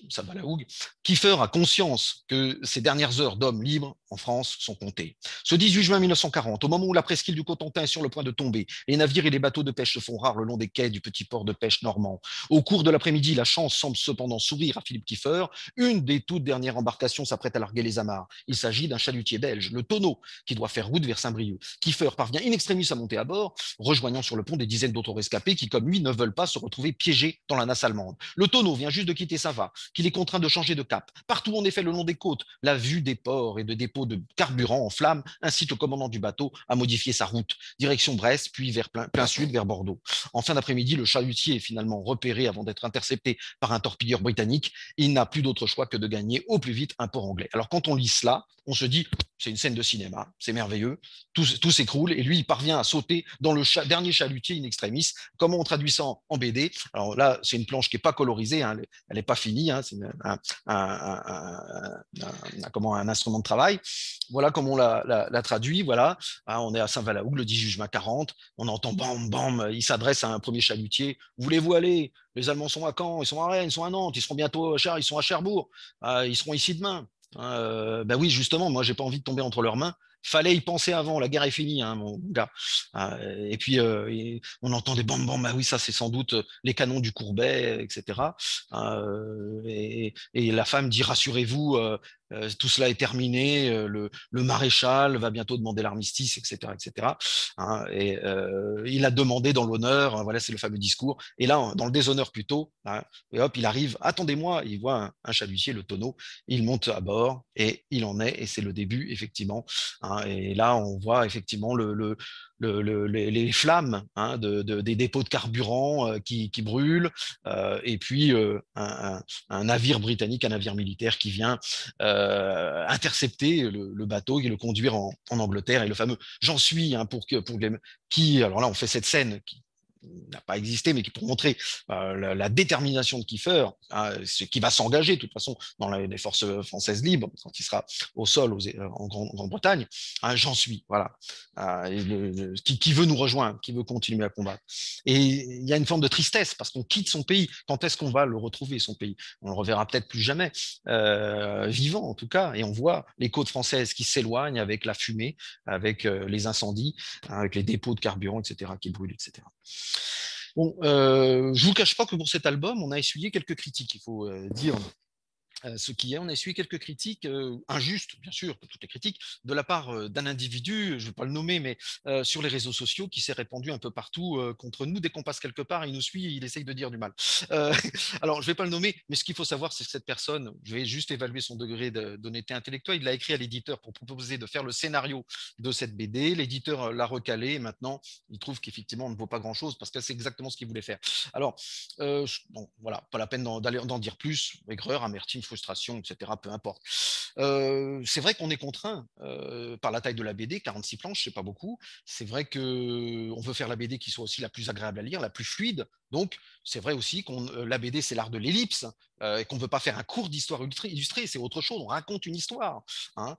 ça va la hougue, Kiefer a conscience que ces dernières heures d'hommes libres en France sont comptées. Ce 18 juin 1940, au moment où la presqu'île du Cotentin est sur le point de tomber, les navires et les bateaux de pêche se font rares le long des quais du petit port de pêche normand. Au cours de l'après-midi, la chance semble cependant sourire à Philippe Kiefer. Une des toutes dernières embarcations s'apprête à larguer les amarres. Il s'agit d'un chalutier belge, le Tonneau, qui doit faire route vers Saint-Brieuc. Kiefer parvient in extremis à monter à bord, rejoignant sur le pont des dizaines d'autres rescapés qui, comme lui, ne veulent pas se retrouver piégés dans la nasse allemande. Le Tonneau vient juste de quitter Saint-Va, qu'il est contraint de changer de cap. Partout, en effet, le long des côtes, la vue des ports et de dépôts de carburant en flammes incite le commandant du bateau à modifier sa route, direction Brest, puis vers plein sud, vers Bordeaux. En fin d'après-midi, le chalutier est finalement repéré avant d'être intercepté par un torpilleur britannique. Il n'a plus d'autre choix que de gagner au plus vite un port anglais. Alors, quand on lit cela, on se dit c'est une scène de cinéma, c'est merveilleux, tout s'écroule et lui il parvient à sauter dans le dernier chalutier in extremis. Comment on traduit ça en BD? Alors là, c'est une planche qui n'est pas colorisée, hein, elle n'est pas finie, hein, c'est un instrument de travail. Voilà comment on la traduit. Voilà, hein, on est à Saint-Valaou le 10 juin 40, on entend bam bam, il s'adresse à un premier chalutier. Voulez-vous aller? Les Allemands sont à Caen, ils sont à Rennes, ils sont à Nantes, ils seront bientôt ils sont à Cherbourg, ils seront ici demain. Ben oui, justement, moi, j'ai pas envie de tomber entre leurs mains. Fallait y penser avant, la guerre est finie, hein, mon gars. Et puis, on entend des bam bam, bah oui, ça, c'est sans doute les canons du Courbet, etc. Et la femme dit, rassurez-vous, tout cela est terminé, le maréchal va bientôt demander l'armistice, etc., etc. Hein, et il a demandé dans l'honneur, voilà, c'est le fameux discours. Et là, dans le déshonneur plutôt, hein, et hop, il arrive, attendez-moi, il voit un chalutier, le tonneau, il monte à bord et il en est, et c'est le début, effectivement. Hein, et là, on voit effectivement les flammes, hein, des dépôts de carburant qui brûlent, et puis un navire britannique, un navire militaire qui vient intercepter le bateau et le conduire en Angleterre. Et le fameux j'en suis, hein, alors là, on fait cette scène qui n'a pas existé, mais qui pour montrer la détermination de Kiefer, hein, qui va s'engager de toute façon dans les forces françaises libres quand il sera au sol en Grande-Bretagne. Hein, j'en suis, voilà. Qui veut nous rejoindre, qui veut continuer à combattre. Et il y a une forme de tristesse parce qu'on quitte son pays. Quand est-ce qu'on va le retrouver, son pays? On le reverra peut-être plus jamais, vivant en tout cas. Et on voit les côtes françaises qui s'éloignent avec la fumée, avec les incendies, hein, avec les dépôts de carburant, etc., qui brûlent, etc. Bon, je vous cache pas que pour cet album, on a essuyé quelques critiques, il faut dire ce qui est. On a essuyé quelques critiques injustes, bien sûr, toutes les critiques, de la part d'un individu, je ne vais pas le nommer, mais sur les réseaux sociaux, qui s'est répandu un peu partout contre nous. Dès qu'on passe quelque part, il nous suit, il essaye de dire du mal. Euh, alors, je ne vais pas le nommer, mais ce qu'il faut savoir, c'est que cette personne, je vais juste évaluer son degré d'honnêteté intellectuelle. Il l'a écrit à l'éditeur pour proposer de faire le scénario de cette BD. L'éditeur l'a recalé, et maintenant, il trouve qu'effectivement, on ne vaut pas grand-chose, parce que c'est exactement ce qu'il voulait faire. Alors, bon, voilà, pas la peine d'en dire plus. Aigreur, amertume, frustration, etc. Peu importe. C'est vrai qu'on est contraint par la taille de la BD, 46 planches, c'est pas beaucoup. C'est vrai qu'on veut faire la BD qui soit aussi la plus agréable à lire, la plus fluide. Donc, c'est vrai aussi que la BD, c'est l'art de l'ellipse, et qu'on ne veut pas faire un cours d'histoire illustrée, c'est autre chose, on raconte une histoire. Hein.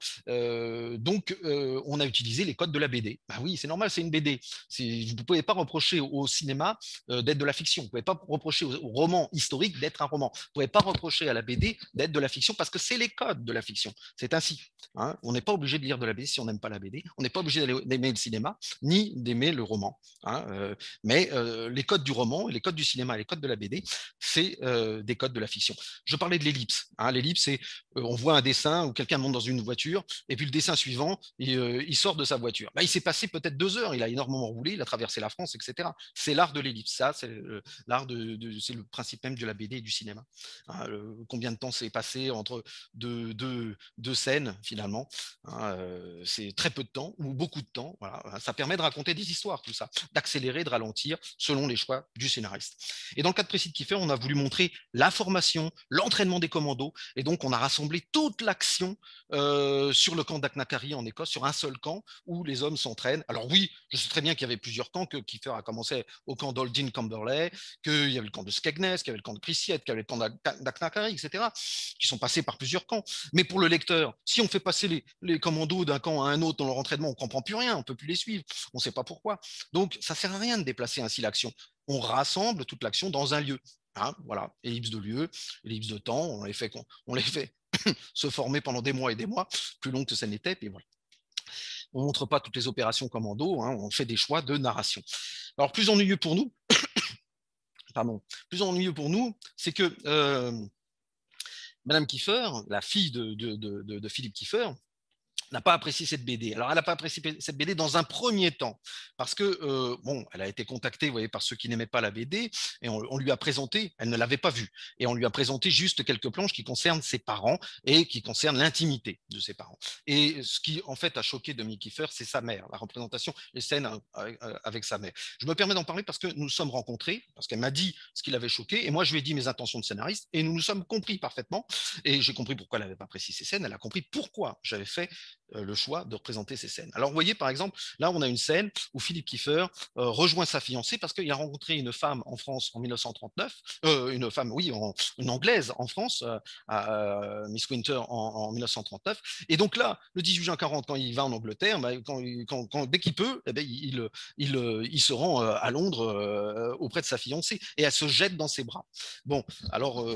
Donc, on a utilisé les codes de la BD. Bah oui, c'est normal, c'est une BD. Vous ne pouvez pas reprocher au cinéma d'être de la fiction. Vous ne pouvez pas reprocher au roman historique d'être un roman. Vous ne pouvez pas reprocher à la BD d'être de la fiction parce que c'est les codes de la fiction. C'est ainsi. Hein. On n'est pas obligé de lire de la BD si on n'aime pas la BD. On n'est pas obligé d'aimer le cinéma ni d'aimer le roman. Hein. Mais les codes du roman, les codes du cinéma et les codes de la BD, c'est des codes de la fiction. Je parlais de l'ellipse. Hein. L'ellipse, c'est on voit un dessin où quelqu'un monte dans une voiture et puis le dessin suivant, il sort de sa voiture. Là, il s'est passé peut-être 2 heures. Il a énormément roulé, il a traversé la France, etc. C'est l'art de l'ellipse. Ça, c'est l'art c'est le principe même de la BD et du cinéma. Hein, combien de temps s'est passé entre deux scènes finalement, hein, c'est très peu de temps ou beaucoup de temps. Voilà. Ça permet de raconter des histoires, tout ça, d'accélérer, de ralentir selon les choix du scénariste. Et dans le cas de Précis de Kiefer, on a voulu montrer la formation, l'entraînement des commandos, et donc on a rassemblé toute l'action sur le camp d'Aknakari en Écosse, sur un seul camp où les hommes s'entraînent. Alors oui, je sais très bien qu'il y avait plusieurs camps, que Kiefer a commencé au camp d'Oldin Camberley, qu'il y avait le camp de Skegness, qu'il y avait le camp de Christiette, qu'il y avait le camp d'Aknakari, etc., qui sont passés par plusieurs camps. Mais pour le lecteur, si on fait passer les commandos d'un camp à un autre dans leur entraînement, on ne comprend plus rien, on ne peut plus les suivre, on ne sait pas pourquoi. Donc, ça ne sert à rien de déplacer ainsi l'action. On rassemble toute l'action dans un lieu. Hein, voilà, ellipse de lieu, ellipse de temps, on les fait se former pendant des mois et des mois, plus long que ça n'était, puis voilà. On ne montre pas toutes les opérations commando, hein, on fait des choix de narration. Alors, plus ennuyeux pour nous, c'est que Madame Kiefer, la fille de Philippe Kiefer, n'a pas apprécié cette BD. Alors, elle n'a pas apprécié cette BD dans un premier temps, parce que, bon, elle a été contactée, vous voyez, par ceux qui n'aimaient pas la BD, et on lui a présenté, elle ne l'avait pas vue, et on lui a présenté juste quelques planches qui concernent ses parents et qui concernent l'intimité de ses parents. Et ce qui, en fait, a choqué Dominique Kiefer, c'est sa mère, la représentation, les scènes avec sa mère. Je me permets d'en parler parce que nous nous sommes rencontrés, parce qu'elle m'a dit ce qui l'avait choqué, et moi, je lui ai dit mes intentions de scénariste, et nous nous sommes compris parfaitement, et j'ai compris pourquoi elle n'avait pas apprécié ces scènes, elle a compris pourquoi j'avais fait le choix de représenter ces scènes. Alors, vous voyez, par exemple, là, on a une scène où Philippe Kiefer rejoint sa fiancée parce qu'il a rencontré une femme en France en 1939, une femme, oui, une Anglaise en France, Miss Winter en 1939. Et donc là, le 18 juin 40, quand il va en Angleterre, bah, dès qu'il peut, eh ben, il se rend à Londres auprès de sa fiancée et elle se jette dans ses bras. Bon, alors,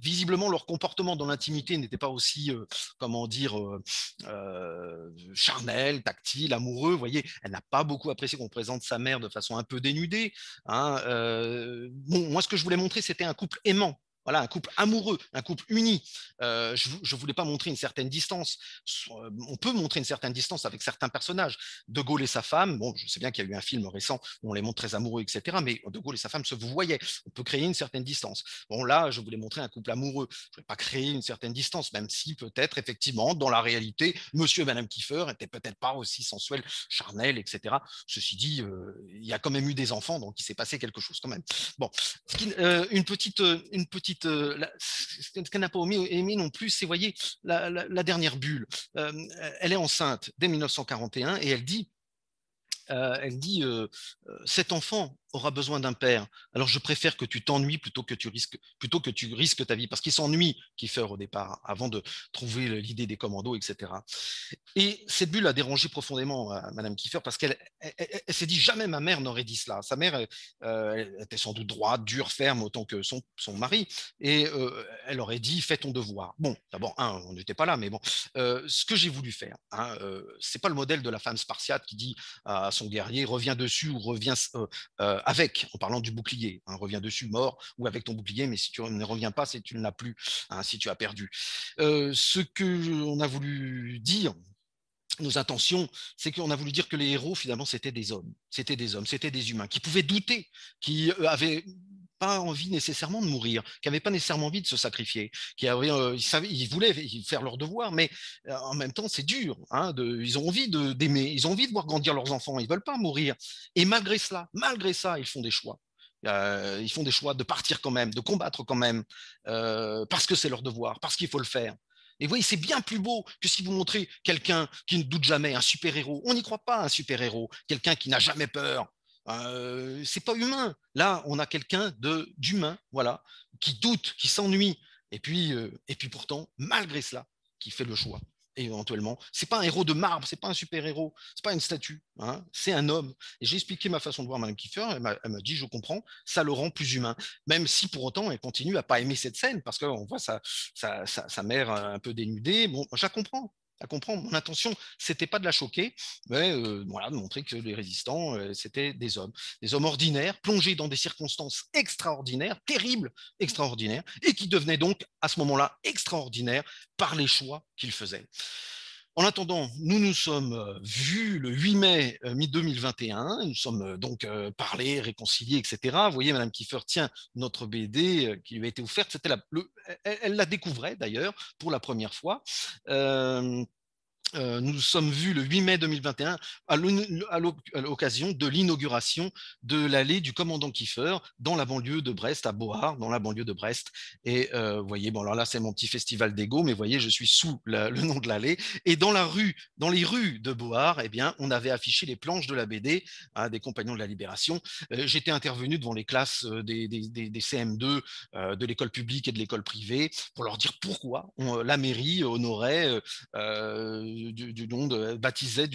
visiblement, leur comportement dans l'intimité n'était pas aussi, comment dire, charnel, tactile, amoureux. Vous voyez, elle n'a pas beaucoup apprécié qu'on présente sa mère de façon un peu dénudée. Hein. Bon, moi, ce que je voulais montrer, c'était un couple aimant. Voilà, un couple amoureux, un couple uni. Je ne voulais pas montrer une certaine distance. On peut montrer une certaine distance avec certains personnages. De Gaulle et sa femme, bon, je sais bien qu'il y a eu un film récent où on les montre très amoureux, etc. Mais De Gaulle et sa femme se voyaient. On peut créer une certaine distance. Bon, là, je voulais montrer un couple amoureux. Je ne voulais pas créer une certaine distance, même si peut-être, effectivement, dans la réalité, monsieur et madame Kiefer n'étaient peut-être pas aussi sensuels, charnels, etc. Ceci dit, il y a quand même eu des enfants, donc il s'est passé quelque chose quand même. Bon, une petite, ce qu'elle n'a pas aimé non plus, c'est, voyez, la dernière bulle. Elle est enceinte dès 1941 et elle dit cet enfant aura besoin d'un père. Alors je préfère que tu t'ennuies plutôt que tu risques ta vie, parce qu'il s'ennuie Kiefer au départ, avant de trouver l'idée des commandos, etc. Et cette bulle a dérangé profondément Madame Kiefer parce qu'elle s'est dit jamais ma mère n'aurait dit cela. Sa mère elle était sans doute droite, dure, ferme autant que son mari, et elle aurait dit fais ton devoir. Bon, d'abord on n'était pas là, mais bon, ce que j'ai voulu faire, hein, c'est pas le modèle de la femme spartiate qui dit à son guerrier reviens dessus ou reviens avec, en parlant du bouclier, hein, reviens dessus mort ou avec ton bouclier, mais si tu ne reviens pas, c'est que tu ne l'as plus, hein, si tu as perdu. Ce que on a voulu dire, nos intentions, c'est qu'on a voulu dire que les héros, finalement, c'était des hommes, c'était des humains, qui pouvaient douter, qui avaient pas envie nécessairement de mourir, qui n'avaient pas nécessairement envie de se sacrifier, ils voulaient faire leur devoir, mais en même temps, c'est dur. Hein, ils ont envie d'aimer, ils ont envie de voir grandir leurs enfants, ils ne veulent pas mourir. Et malgré ça, ils font des choix. Ils font des choix de partir quand même, de combattre quand même, parce que c'est leur devoir, parce qu'il faut le faire. Et vous voyez, c'est bien plus beau que si vous montrez quelqu'un qui ne doute jamais, un super-héros. On n'y croit pas, un super-héros, quelqu'un qui n'a jamais peur. C'est pas humain. Là, on a quelqu'un d'humain, voilà, qui doute, qui s'ennuie, et puis pourtant, malgré cela, qui fait le choix. Et éventuellement, c'est pas un héros de marbre, c'est pas un super-héros, c'est pas une statue, hein, c'est un homme. Et j'ai expliqué ma façon de voir Madame Kiefer, elle m'a dit, je comprends, ça le rend plus humain. Même si pour autant, elle continue à pas aimer cette scène, parce qu'on voit sa mère un peu dénudée. Bon, je la comprends. À comprendre. Mon intention, c'était pas de la choquer, mais voilà, de montrer que les résistants, c'était des hommes ordinaires, plongés dans des circonstances extraordinaires, terribles, extraordinaires, et qui devenaient donc à ce moment-là extraordinaires par les choix qu'ils faisaient. En attendant, nous nous sommes vus le 8 mai 2021, nous sommes donc parlé, réconciliés, etc. Vous voyez, Madame Kiefer tient notre BD qui lui a été offerte. Elle la découvrait d'ailleurs pour la première fois. Nous nous sommes vus le 8 mai 2021 à l'occasion de l'inauguration de l'allée du commandant Kiefer dans la banlieue de Brest, à Beauhard, dans la banlieue de Brest. Et vous voyez, bon, alors là, c'est mon petit festival d'ego, mais vous voyez, je suis sous le nom de l'allée. Et dans les rues de Beauhard, eh bien, on avait affiché les planches de la BD, hein, des Compagnons de la Libération. J'étais intervenu devant les classes des CM2 de l'école publique et de l'école privée pour leur dire pourquoi la mairie honorait du nom baptisait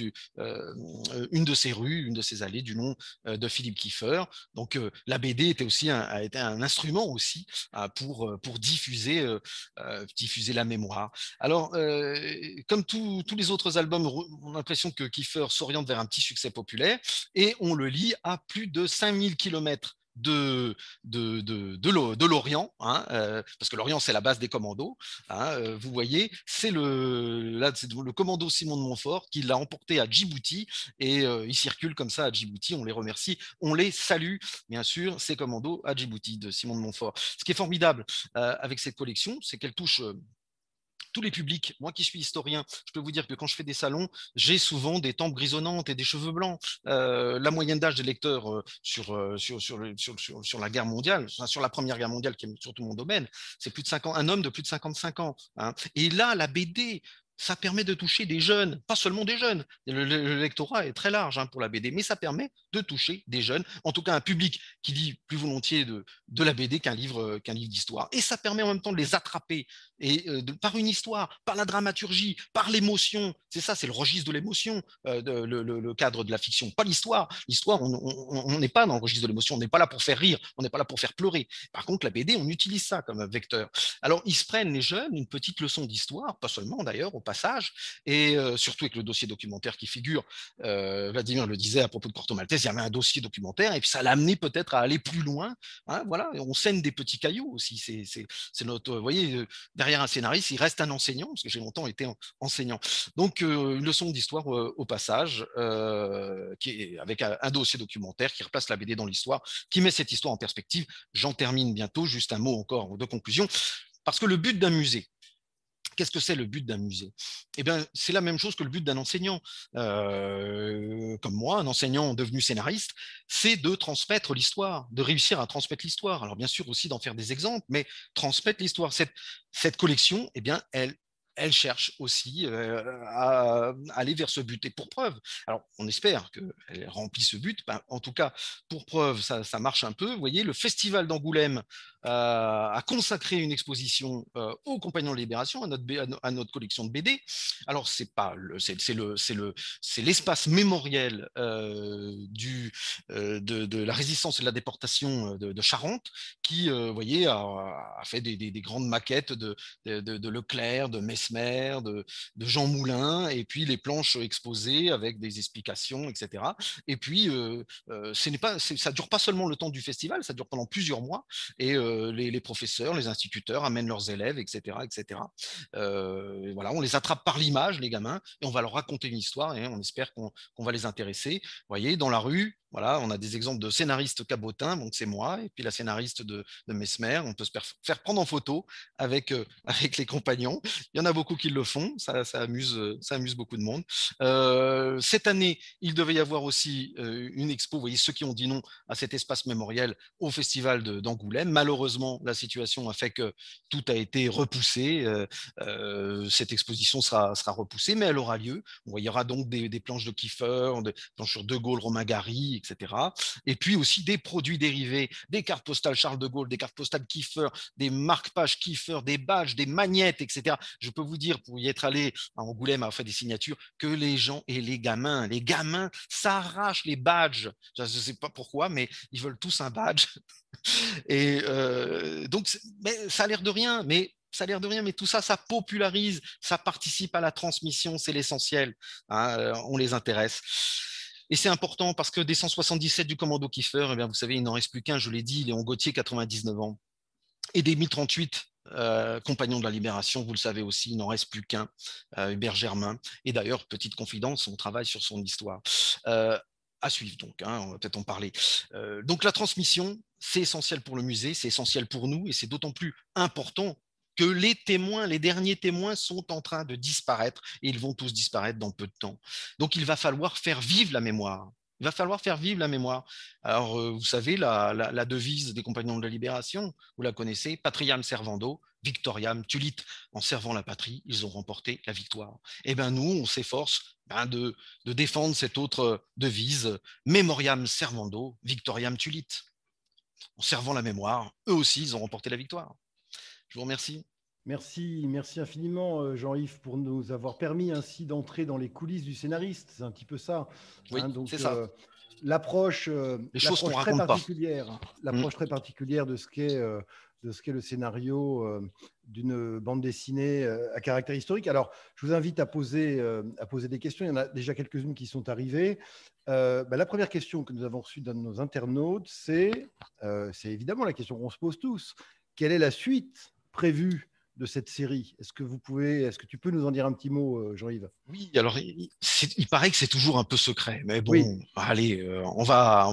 une de ses rues, une de ses allées du nom de Philippe Kiefer. Donc la BD était aussi a été un instrument aussi pour diffuser la mémoire. Alors comme tous les autres albums, on a l'impression que Kiefer s'oriente vers un petit succès populaire et on le lit à plus de 5000 kilomètres de l'Orient, hein, parce que l'Orient c'est la base des commandos, hein, vous voyez, c'est le commando Simon de Montfort qui l'a emporté à Djibouti et il circule comme ça à Djibouti, on les remercie, on les salue, bien sûr, ces commandos à Djibouti de Simon de Montfort. Ce qui est formidable avec cette collection, c'est qu'elle touche tous les publics. Moi qui suis historien, je peux vous dire que quand je fais des salons, j'ai souvent des tempes grisonnantes et des cheveux blancs. La moyenne d'âge des lecteurs sur la guerre mondiale, sur la Première Guerre mondiale, qui est surtout mon domaine, c'est plus de 5 ans, un homme de plus de 55 ans. Hein. Et là, la BD ça permet de toucher des jeunes, pas seulement des jeunes. Le lectorat est très large pour la BD, mais ça permet de toucher des jeunes, en tout cas un public qui lit plus volontiers de la BD qu'un livre d'histoire. Et ça permet en même temps de les attraper et par une histoire, par la dramaturgie, par l'émotion. C'est ça, c'est le registre de l'émotion, le cadre de la fiction, pas l'histoire. L'histoire, on n'est pas dans le registre de l'émotion, on n'est pas là pour faire rire, on n'est pas là pour faire pleurer. Par contre, la BD, on utilise ça comme un vecteur. Alors, ils se prennent, les jeunes, une petite leçon d'histoire, pas seulement d'ailleurs, au passage, et surtout avec le dossier documentaire qui figure. Vladimir le disait à propos de Corto Maltese, il y avait un dossier documentaire, et puis ça l'a amené peut-être à aller plus loin. Voilà, on sème des petits cailloux aussi. C'est notre, vous voyez, derrière un scénariste, il reste un enseignant, parce que j'ai longtemps été enseignant. Donc, une leçon d'histoire au passage, qui est avec un dossier documentaire qui replace la BD dans l'histoire, qui met cette histoire en perspective. J'en termine bientôt, juste un mot encore de conclusion. Parce que le but d'un musée, qu'est-ce que c'est le but d'un musée? Eh bien, c'est la même chose que le but d'un enseignant. Comme moi, un enseignant devenu scénariste, c'est de transmettre l'histoire, de réussir à transmettre l'histoire. Alors, bien sûr, aussi d'en faire des exemples, mais transmettre l'histoire. Cette collection, eh bien, elle cherche aussi à aller vers ce but. Et pour preuve, alors on espère qu'elle remplit ce but, ben, en tout cas, pour preuve, ça marche un peu. Vous voyez, le Festival d'Angoulême a consacré une exposition aux Compagnons de Libération, à notre collection de BD. Alors, c'est l'espace mémoriel de la résistance et de la déportation de Charente, qui, vous voyez, a fait des grandes maquettes de Leclerc, de Mesmer, de Jean Moulin, et puis les planches exposées avec des explications, etc. Et puis, ça ne dure pas seulement le temps du festival, ça dure pendant plusieurs mois, et les professeurs, les instituteurs amènent leurs élèves, etc. etc. Et voilà, on les attrape par l'image, les gamins, et on va leur raconter une histoire, et on espère qu'on va les intéresser. Vous voyez, dans la rue, voilà, on a des exemples de scénaristes cabotins, donc c'est moi, et puis la scénariste de Mesmer. On peut se faire prendre en photo avec les compagnons. Il y en a beaucoup qui le font, ça amuse beaucoup de monde. Cette année, il devait y avoir aussi une expo, vous voyez, ceux qui ont dit non à cet espace mémoriel au festival d'Angoulême. Malheureusement, la situation a fait que tout a été repoussé. Cette exposition sera repoussée, mais elle aura lieu. Il y aura donc des planches de Kiefer, des planches sur De Gaulle, Romain Gary, etc. Et puis aussi des produits dérivés, des cartes postales Charles de Gaulle, des cartes postales Kiefer, des marque-pages Kiefer, des badges, des magnettes, etc. Je peux vous dire, pour y être allé à Angoulême, à faire des signatures, que les gens et les gamins s'arrachent les badges. Je ne sais pas pourquoi, mais ils veulent tous un badge. Et donc, mais ça a l'air de rien, mais tout ça, ça popularise, ça participe à la transmission, c'est l'essentiel. On les intéresse. Et c'est important parce que des 177 du commando Kiefer, eh bien, vous savez, il n'en reste plus qu'un, je l'ai dit, Léon Gauthier, 99 ans. Et des 1038 compagnons de la Libération, vous le savez aussi, il n'en reste plus qu'un, Hubert Germain. Et d'ailleurs, petite confidence, on travaille sur son histoire. À suivre donc, on va peut-être en parler. Donc la transmission, c'est essentiel pour le musée, c'est essentiel pour nous, et c'est d'autant plus important que les témoins, les derniers témoins sont en train de disparaître, et ils vont tous disparaître dans peu de temps. Donc il va falloir faire vivre la mémoire. Il va falloir faire vivre la mémoire. Alors, vous savez, la devise des Compagnons de la Libération, vous la connaissez, Patriam servando, Victoriam tulit. En servant la patrie, ils ont remporté la victoire. Et bien nous, on s'efforce de défendre cette autre devise, Memoriam servando, Victoriam tulit. En servant la mémoire, eux aussi, ils ont remporté la victoire. Je vous remercie. Merci infiniment, Jean-Yves, pour nous avoir permis ainsi d'entrer dans les coulisses du scénariste. C'est un petit peu ça. Oui, donc, c'est ça. L'approche très particulière, très particulière de ce qu'est le scénario d'une bande dessinée à caractère historique. Alors, je vous invite à poser des questions. Il y en a déjà quelques-unes qui sont arrivées. La première question que nous avons reçue d'un de nos internautes, c'est évidemment la question qu'on se pose tous. Quelle est la suite prévue de cette série? Est-ce que tu peux nous en dire un petit mot, Jean-Yves? Oui, alors il paraît que c'est toujours un peu secret, mais bon, Oui. allez, on va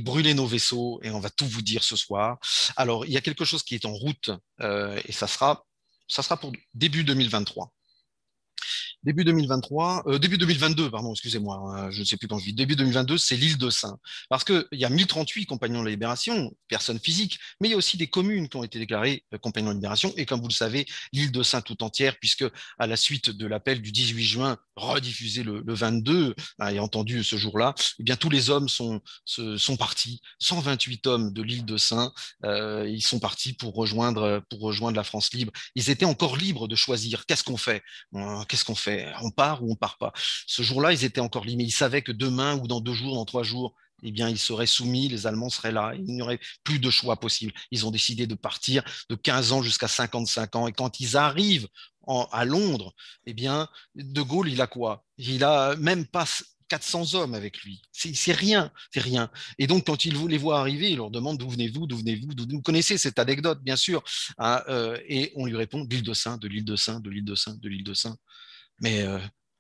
brûler nos vaisseaux et on va tout vous dire ce soir. Alors, il y a quelque chose qui est en route et ça sera pour début 2023. Début 2023, début 2022, pardon, excusez-moi, je ne sais plus quand je dis. Début 2022, c'est l'île de Saint. Parce qu'il y a 1038 compagnons de la Libération, personnes physiques, mais il y a aussi des communes qui ont été déclarées compagnons de la Libération. Et comme vous le savez, l'île de Saint tout entière, puisque à la suite de l'appel du 18 juin, rediffusé le 22, et entendu ce jour-là, eh bien tous les hommes sont partis. 128 hommes de l'île de Saint, ils sont partis pour rejoindre la France libre. Ils étaient encore libres de choisir. Qu'est-ce qu'on fait? Qu'est-ce qu'on fait? On part ou on part pas? Ce jour-là, ils étaient encore libres. Ils savaient que demain ou dans 2 jours, dans 3 jours, eh bien, ils seraient soumis, les Allemands seraient là, il n'y aurait plus de choix possible. Ils ont décidé de partir de 15 ans jusqu'à 55 ans. Et quand ils arrivent à Londres, eh bien, De Gaulle, il a quoi? Il a même pas 400 hommes avec lui. C'est rien, c'est rien. Et donc, quand il les voit arriver, il leur demande d'où venez-vous, d'où venez-vous, vous connaissez cette anecdote, bien sûr. Hein, et on lui répond de l'île de Saint, de l'île de Saint, de l'île de Saint, de l'île de Saint. Mais,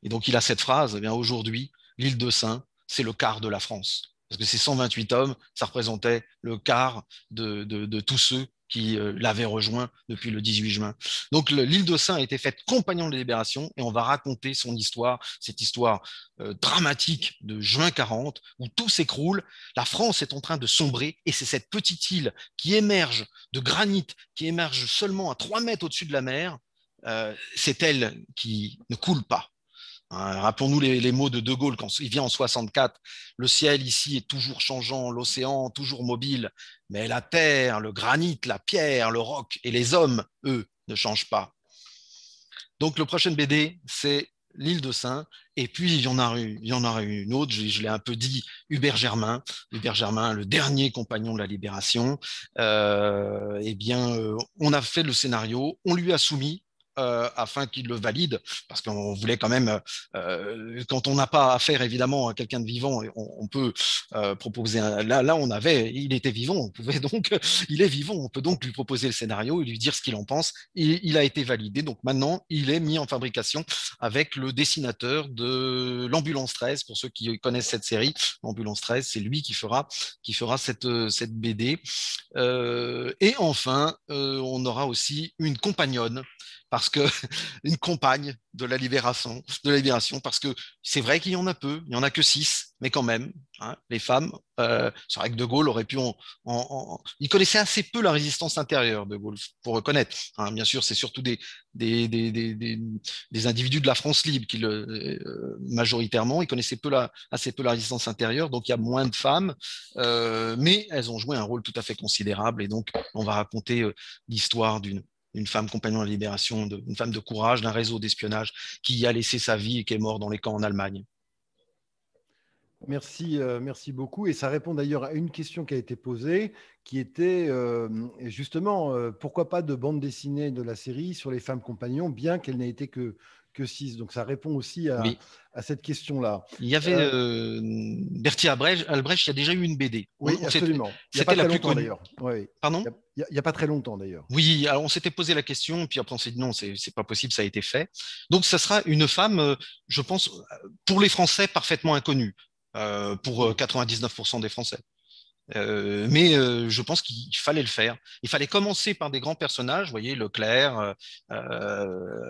et donc, il a cette phrase, eh bien, aujourd'hui, l'île de Saint, c'est le quart de la France. Parce que ces 128 hommes, ça représentait le quart de tous ceux qui l'avaient rejoint depuis le 18 juin. Donc l'île de Saint a été faite compagnon de la Libération et on va raconter son histoire, cette histoire dramatique de juin 40 où tout s'écroule, la France est en train de sombrer et c'est cette petite île qui émerge de granit, qui émerge seulement à 3 mètres au-dessus de la mer, c'est elle qui ne coule pas. Rappelons-nous les mots de De Gaulle quand il vient en 64. Le ciel ici est toujours changeant, l'océan toujours mobile, mais la terre, le granit, la pierre, le roc et les hommes, eux, ne changent pas. Donc le prochain BD, c'est l'île de Saint. Et puis il y en aura une autre, je l'ai un peu dit, Hubert Germain, le dernier compagnon de la Libération. Eh bien, on a fait le scénario, on lui a soumis afin qu'il le valide, parce qu'on voulait quand même, quand on n'a pas affaire évidemment à quelqu'un de vivant, on peut proposer là il était vivant, on pouvait donc, il est vivant, on peut donc lui proposer le scénario et lui dire ce qu'il en pense, et il a été validé, donc maintenant il est mis en fabrication avec le dessinateur de l'Ambulance 13, pour ceux qui connaissent cette série, l'Ambulance 13, c'est lui qui fera cette BD. Et enfin, on aura aussi une compagnonne, parce que une compagne de la libération, parce que c'est vrai qu'il y en a peu, il y en a que 6, mais quand même, hein, les femmes. C'est vrai que De Gaulle aurait pu il connaissait assez peu la résistance intérieure, De Gaulle, pour reconnaître. Hein, bien sûr, c'est surtout des, des, des, des, des individus de la France libre qui majoritairement, ils connaissaient assez peu la résistance intérieure, donc il y a moins de femmes, mais elles ont joué un rôle tout à fait considérable, et donc on va raconter l'histoire d'une femme compagnon de la Libération, d'une femme de courage, d'un réseau d'espionnage qui a laissé sa vie et qui est mort dans les camps en Allemagne. Merci, merci beaucoup. Et ça répond d'ailleurs à une question qui a été posée, qui était justement, pourquoi pas de bande dessinée de la série sur les femmes compagnons, bien qu'elle n'ait été que 6. Donc ça répond aussi Oui. à cette question-là. Il y avait Bertie Albrecht, il y a déjà eu une BD. Oui, absolument. Il n'y a pas C'était la très plus longtemps connue. d'ailleurs. Oui. Pardon? Il n'y a pas très longtemps d'ailleurs. Oui, alors on s'était posé la question, puis après on s'est dit non, c'est pas possible, ça a été fait. Donc ça sera une femme, je pense, pour les Français, parfaitement inconnue, pour 99% des Français. Mais je pense qu'il fallait le faire. Il fallait commencer par des grands personnages, vous voyez, Leclerc,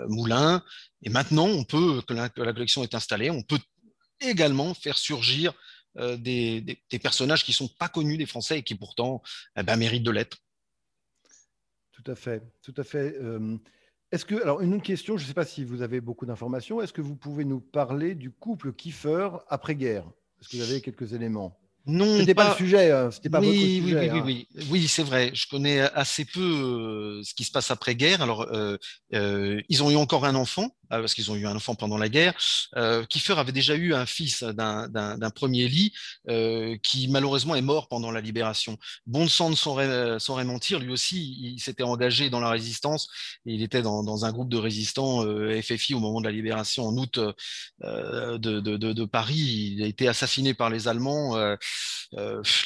Moulin, et maintenant que la collection est installée, on peut également faire surgir des personnages qui ne sont pas connus des Français et qui pourtant méritent de l'être. Tout à fait, tout à fait. Est-ce que, alors une autre question, je ne sais pas si vous avez beaucoup d'informations, est-ce que vous pouvez nous parler du couple Kiefer après-guerre? Est-ce que vous avez quelques éléments? Non, C'était pas le pas. sujet, c'était pas votre Oui, oui, sujet. oui, oui, Hein. oui, oui, c'est vrai. Je connais assez peu ce qui se passe après-guerre. Alors, ils ont eu encore un enfant, parce qu'ils ont eu un enfant pendant la guerre. Kiefer avait déjà eu un fils d'un premier lit qui malheureusement est mort pendant la libération. Bon sang ne saurait mentir, lui aussi, il s'était engagé dans la résistance. Et il était dans un groupe de résistants FFI au moment de la libération en août de Paris. Il a été assassiné par les Allemands.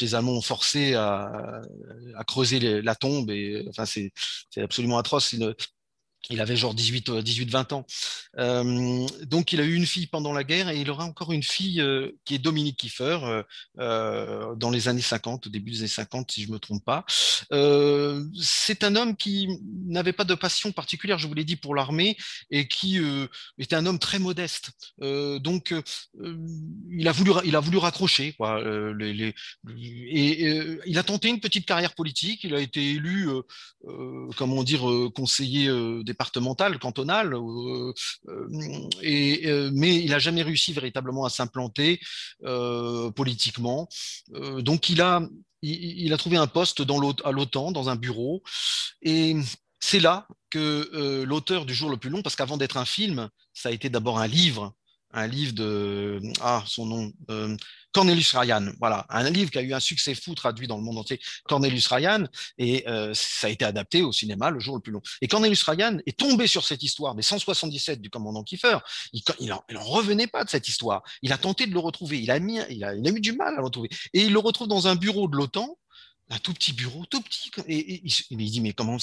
Les Allemands ont forcé à creuser la tombe et enfin c'est absolument atroce. Il avait genre 18-20 ans. Donc, il a eu une fille pendant la guerre et il aura encore une fille qui est Dominique Kiefer dans les années 50, au début des années 50, si je ne me trompe pas. C'est un homme qui n'avait pas de passion particulière, je vous l'ai dit, pour l'armée et qui était un homme très modeste. Donc, il a voulu raccrocher, quoi. Il a tenté une petite carrière politique. Il a été élu comment dire, conseiller départemental, cantonal, mais il n'a jamais réussi véritablement à s'implanter politiquement. Donc il a trouvé un poste à l'OTAN, dans un bureau, et c'est là que l'auteur du Jour le plus long, parce qu'avant d'être un film, ça a été d'abord un livre de son nom, Cornelius Ryan, voilà, un livre qui a eu un succès fou traduit dans le monde entier, Cornelius Ryan, et ça a été adapté au cinéma, Le Jour le plus long. Et Cornelius Ryan est tombé sur cette histoire des 177 du commandant Kiefer. Il en revenait pas de cette histoire. Il a tenté de le retrouver. Il a eu du mal à le retrouver. Et il le retrouve dans un bureau de l'OTAN, un tout petit bureau, tout petit. Et il dit, mais comment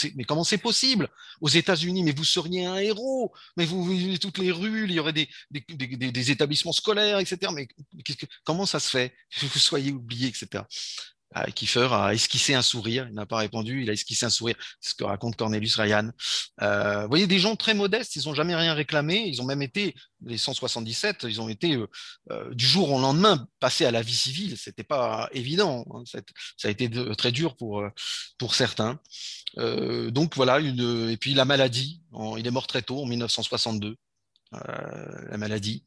c'est possible aux États-Unis? Mais vous seriez un héros. Mais toutes les rues, il y aurait des établissements scolaires, etc. Mais comment ça se fait que vous soyez oublié, etc. Kiefer a esquissé un sourire, il n'a pas répondu, il a esquissé un sourire, c'est ce que raconte Cornelius Ryan. Vous voyez, des gens très modestes, ils n'ont jamais rien réclamé, ils ont même été, les 177, ils ont été du jour au lendemain passés à la vie civile, c'était pas évident, hein, ça a été très dur pour certains. Donc voilà, et puis la maladie, il est mort très tôt, en 1962. La maladie.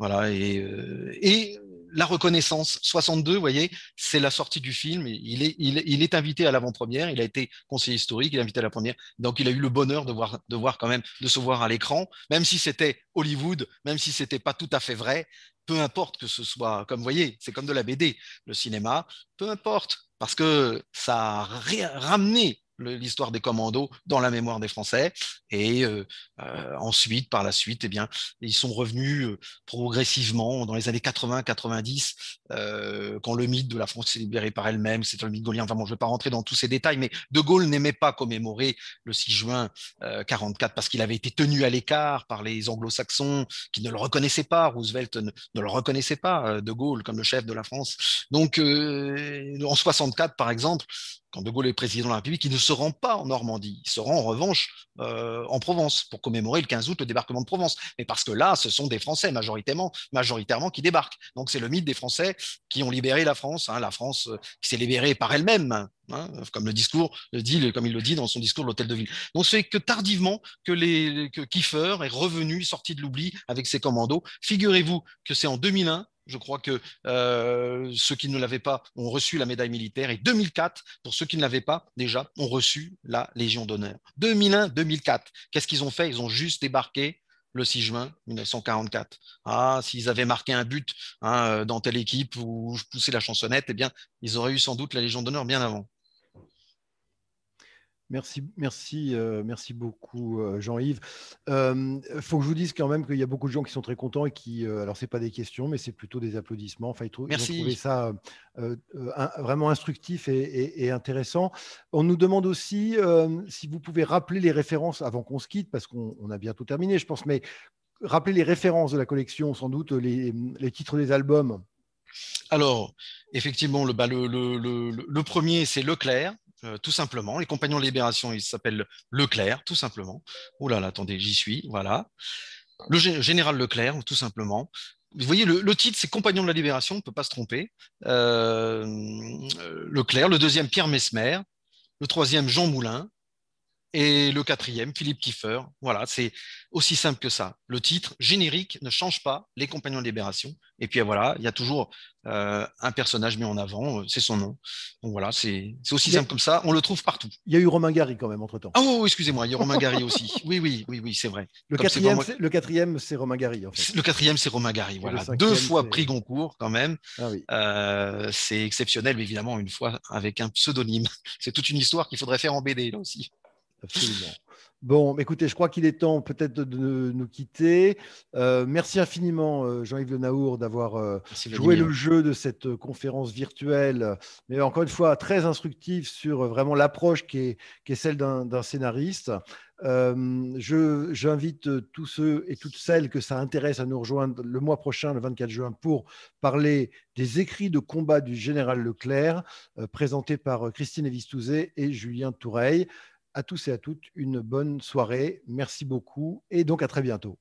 Voilà, et la reconnaissance, 62, vous voyez, c'est la sortie du film. Il est invité à l'avant-première, il a été conseiller historique, il est invité à la première. Donc, il a eu le bonheur de voir quand même, de se voir à l'écran, même si c'était Hollywood, même si c'était pas tout à fait vrai, peu importe que ce soit, comme vous voyez, c'est comme de la BD, le cinéma, peu importe, parce que ça a ramené l'histoire des commandos dans la mémoire des Français. Et ensuite, par la suite, eh bien, ils sont revenus progressivement dans les années 80-90, quand le mythe de la France s'est libérée par elle-même, c'est le mythe gaulien. Enfin, bon, je ne vais pas rentrer dans tous ces détails, mais De Gaulle n'aimait pas commémorer le 6 juin 44 parce qu'il avait été tenu à l'écart par les anglo-saxons qui ne le reconnaissaient pas. Roosevelt ne le reconnaissait pas, De Gaulle, comme le chef de la France. Donc, en 64, par exemple, quand De Gaulle est président de la République, il ne se rend pas en Normandie. Il se rend en revanche en Provence pour commémorer le 15 août le débarquement de Provence. Mais parce que là, ce sont des Français majoritairement qui débarquent. Donc c'est le mythe des Français qui ont libéré la France, hein, la France qui s'est libérée par elle-même, hein, comme comme il le dit dans son discours de l'Hôtel de Ville. Donc c'est que tardivement que Kiefer est revenu, sorti de l'oubli avec ses commandos. Figurez-vous que c'est en 2001. Je crois que ceux qui ne l'avaient pas ont reçu la médaille militaire. Et 2004, pour ceux qui ne l'avaient pas déjà, ont reçu la Légion d'honneur. 2001-2004. Qu'est-ce qu'ils ont fait? Ils ont juste débarqué le 6 juin 1944. Ah, s'ils avaient marqué un but, hein, dans telle équipe ou poussé la chansonnette, eh bien, ils auraient eu sans doute la Légion d'honneur bien avant. Merci beaucoup, Jean-Yves. Il faut que je vous dise quand même qu'il y a beaucoup de gens qui sont très contents et qui, alors c'est pas des questions, mais c'est plutôt des applaudissements. Enfin, ils ont trouvé Merci. ça vraiment instructif et intéressant. On nous demande aussi si vous pouvez rappeler les références avant qu'on se quitte, parce qu'on a bientôt terminé, je pense, mais rappeler les références de la collection, sans doute les titres des albums. Alors, effectivement, le premier, c'est Leclerc, tout simplement. Les Compagnons de Libération, ils s'appellent Leclerc, tout simplement. Ouh là là, attendez, j'y suis, voilà. Le général Leclerc, tout simplement. Vous voyez, le titre, c'est Compagnons de la Libération, on ne peut pas se tromper. Leclerc, le deuxième, Pierre Messmer, le troisième, Jean Moulin, et le quatrième, Philippe Kiefer. Voilà, c'est aussi simple que ça. Le titre générique ne change pas, Les Compagnons de Libération. Et puis voilà, il y a toujours un personnage mis en avant, c'est son nom. Donc voilà, c'est aussi simple comme ça. On le trouve partout. Il y a eu Romain Gary quand même entre-temps. Ah oh, excusez-moi, il y a Romain Gary aussi. Oui, c'est vrai. Le quatrième, c'est Romain Gary, en fait. Le quatrième, c'est Romain Gary. Voilà, cinquième, 2 fois prix Goncourt quand même. Ah oui. C'est exceptionnel, mais évidemment, une fois avec un pseudonyme. C'est toute une histoire qu'il faudrait faire en BD là aussi. Absolument. Bon, écoutez, je crois qu'il est temps peut-être de nous quitter. Merci infiniment, Jean-Yves Le Naour, d'avoir joué le jeu de cette conférence virtuelle, mais encore une fois, très instructive sur vraiment l'approche qui est celle d'un scénariste. J'invite tous ceux et toutes celles que ça intéresse à nous rejoindre le mois prochain, le 24 juin, pour parler des écrits de combat du général Leclerc, présentés par Christine Evistouzet et Julien Toureille. À tous et à toutes, une bonne soirée. Merci beaucoup et donc à très bientôt.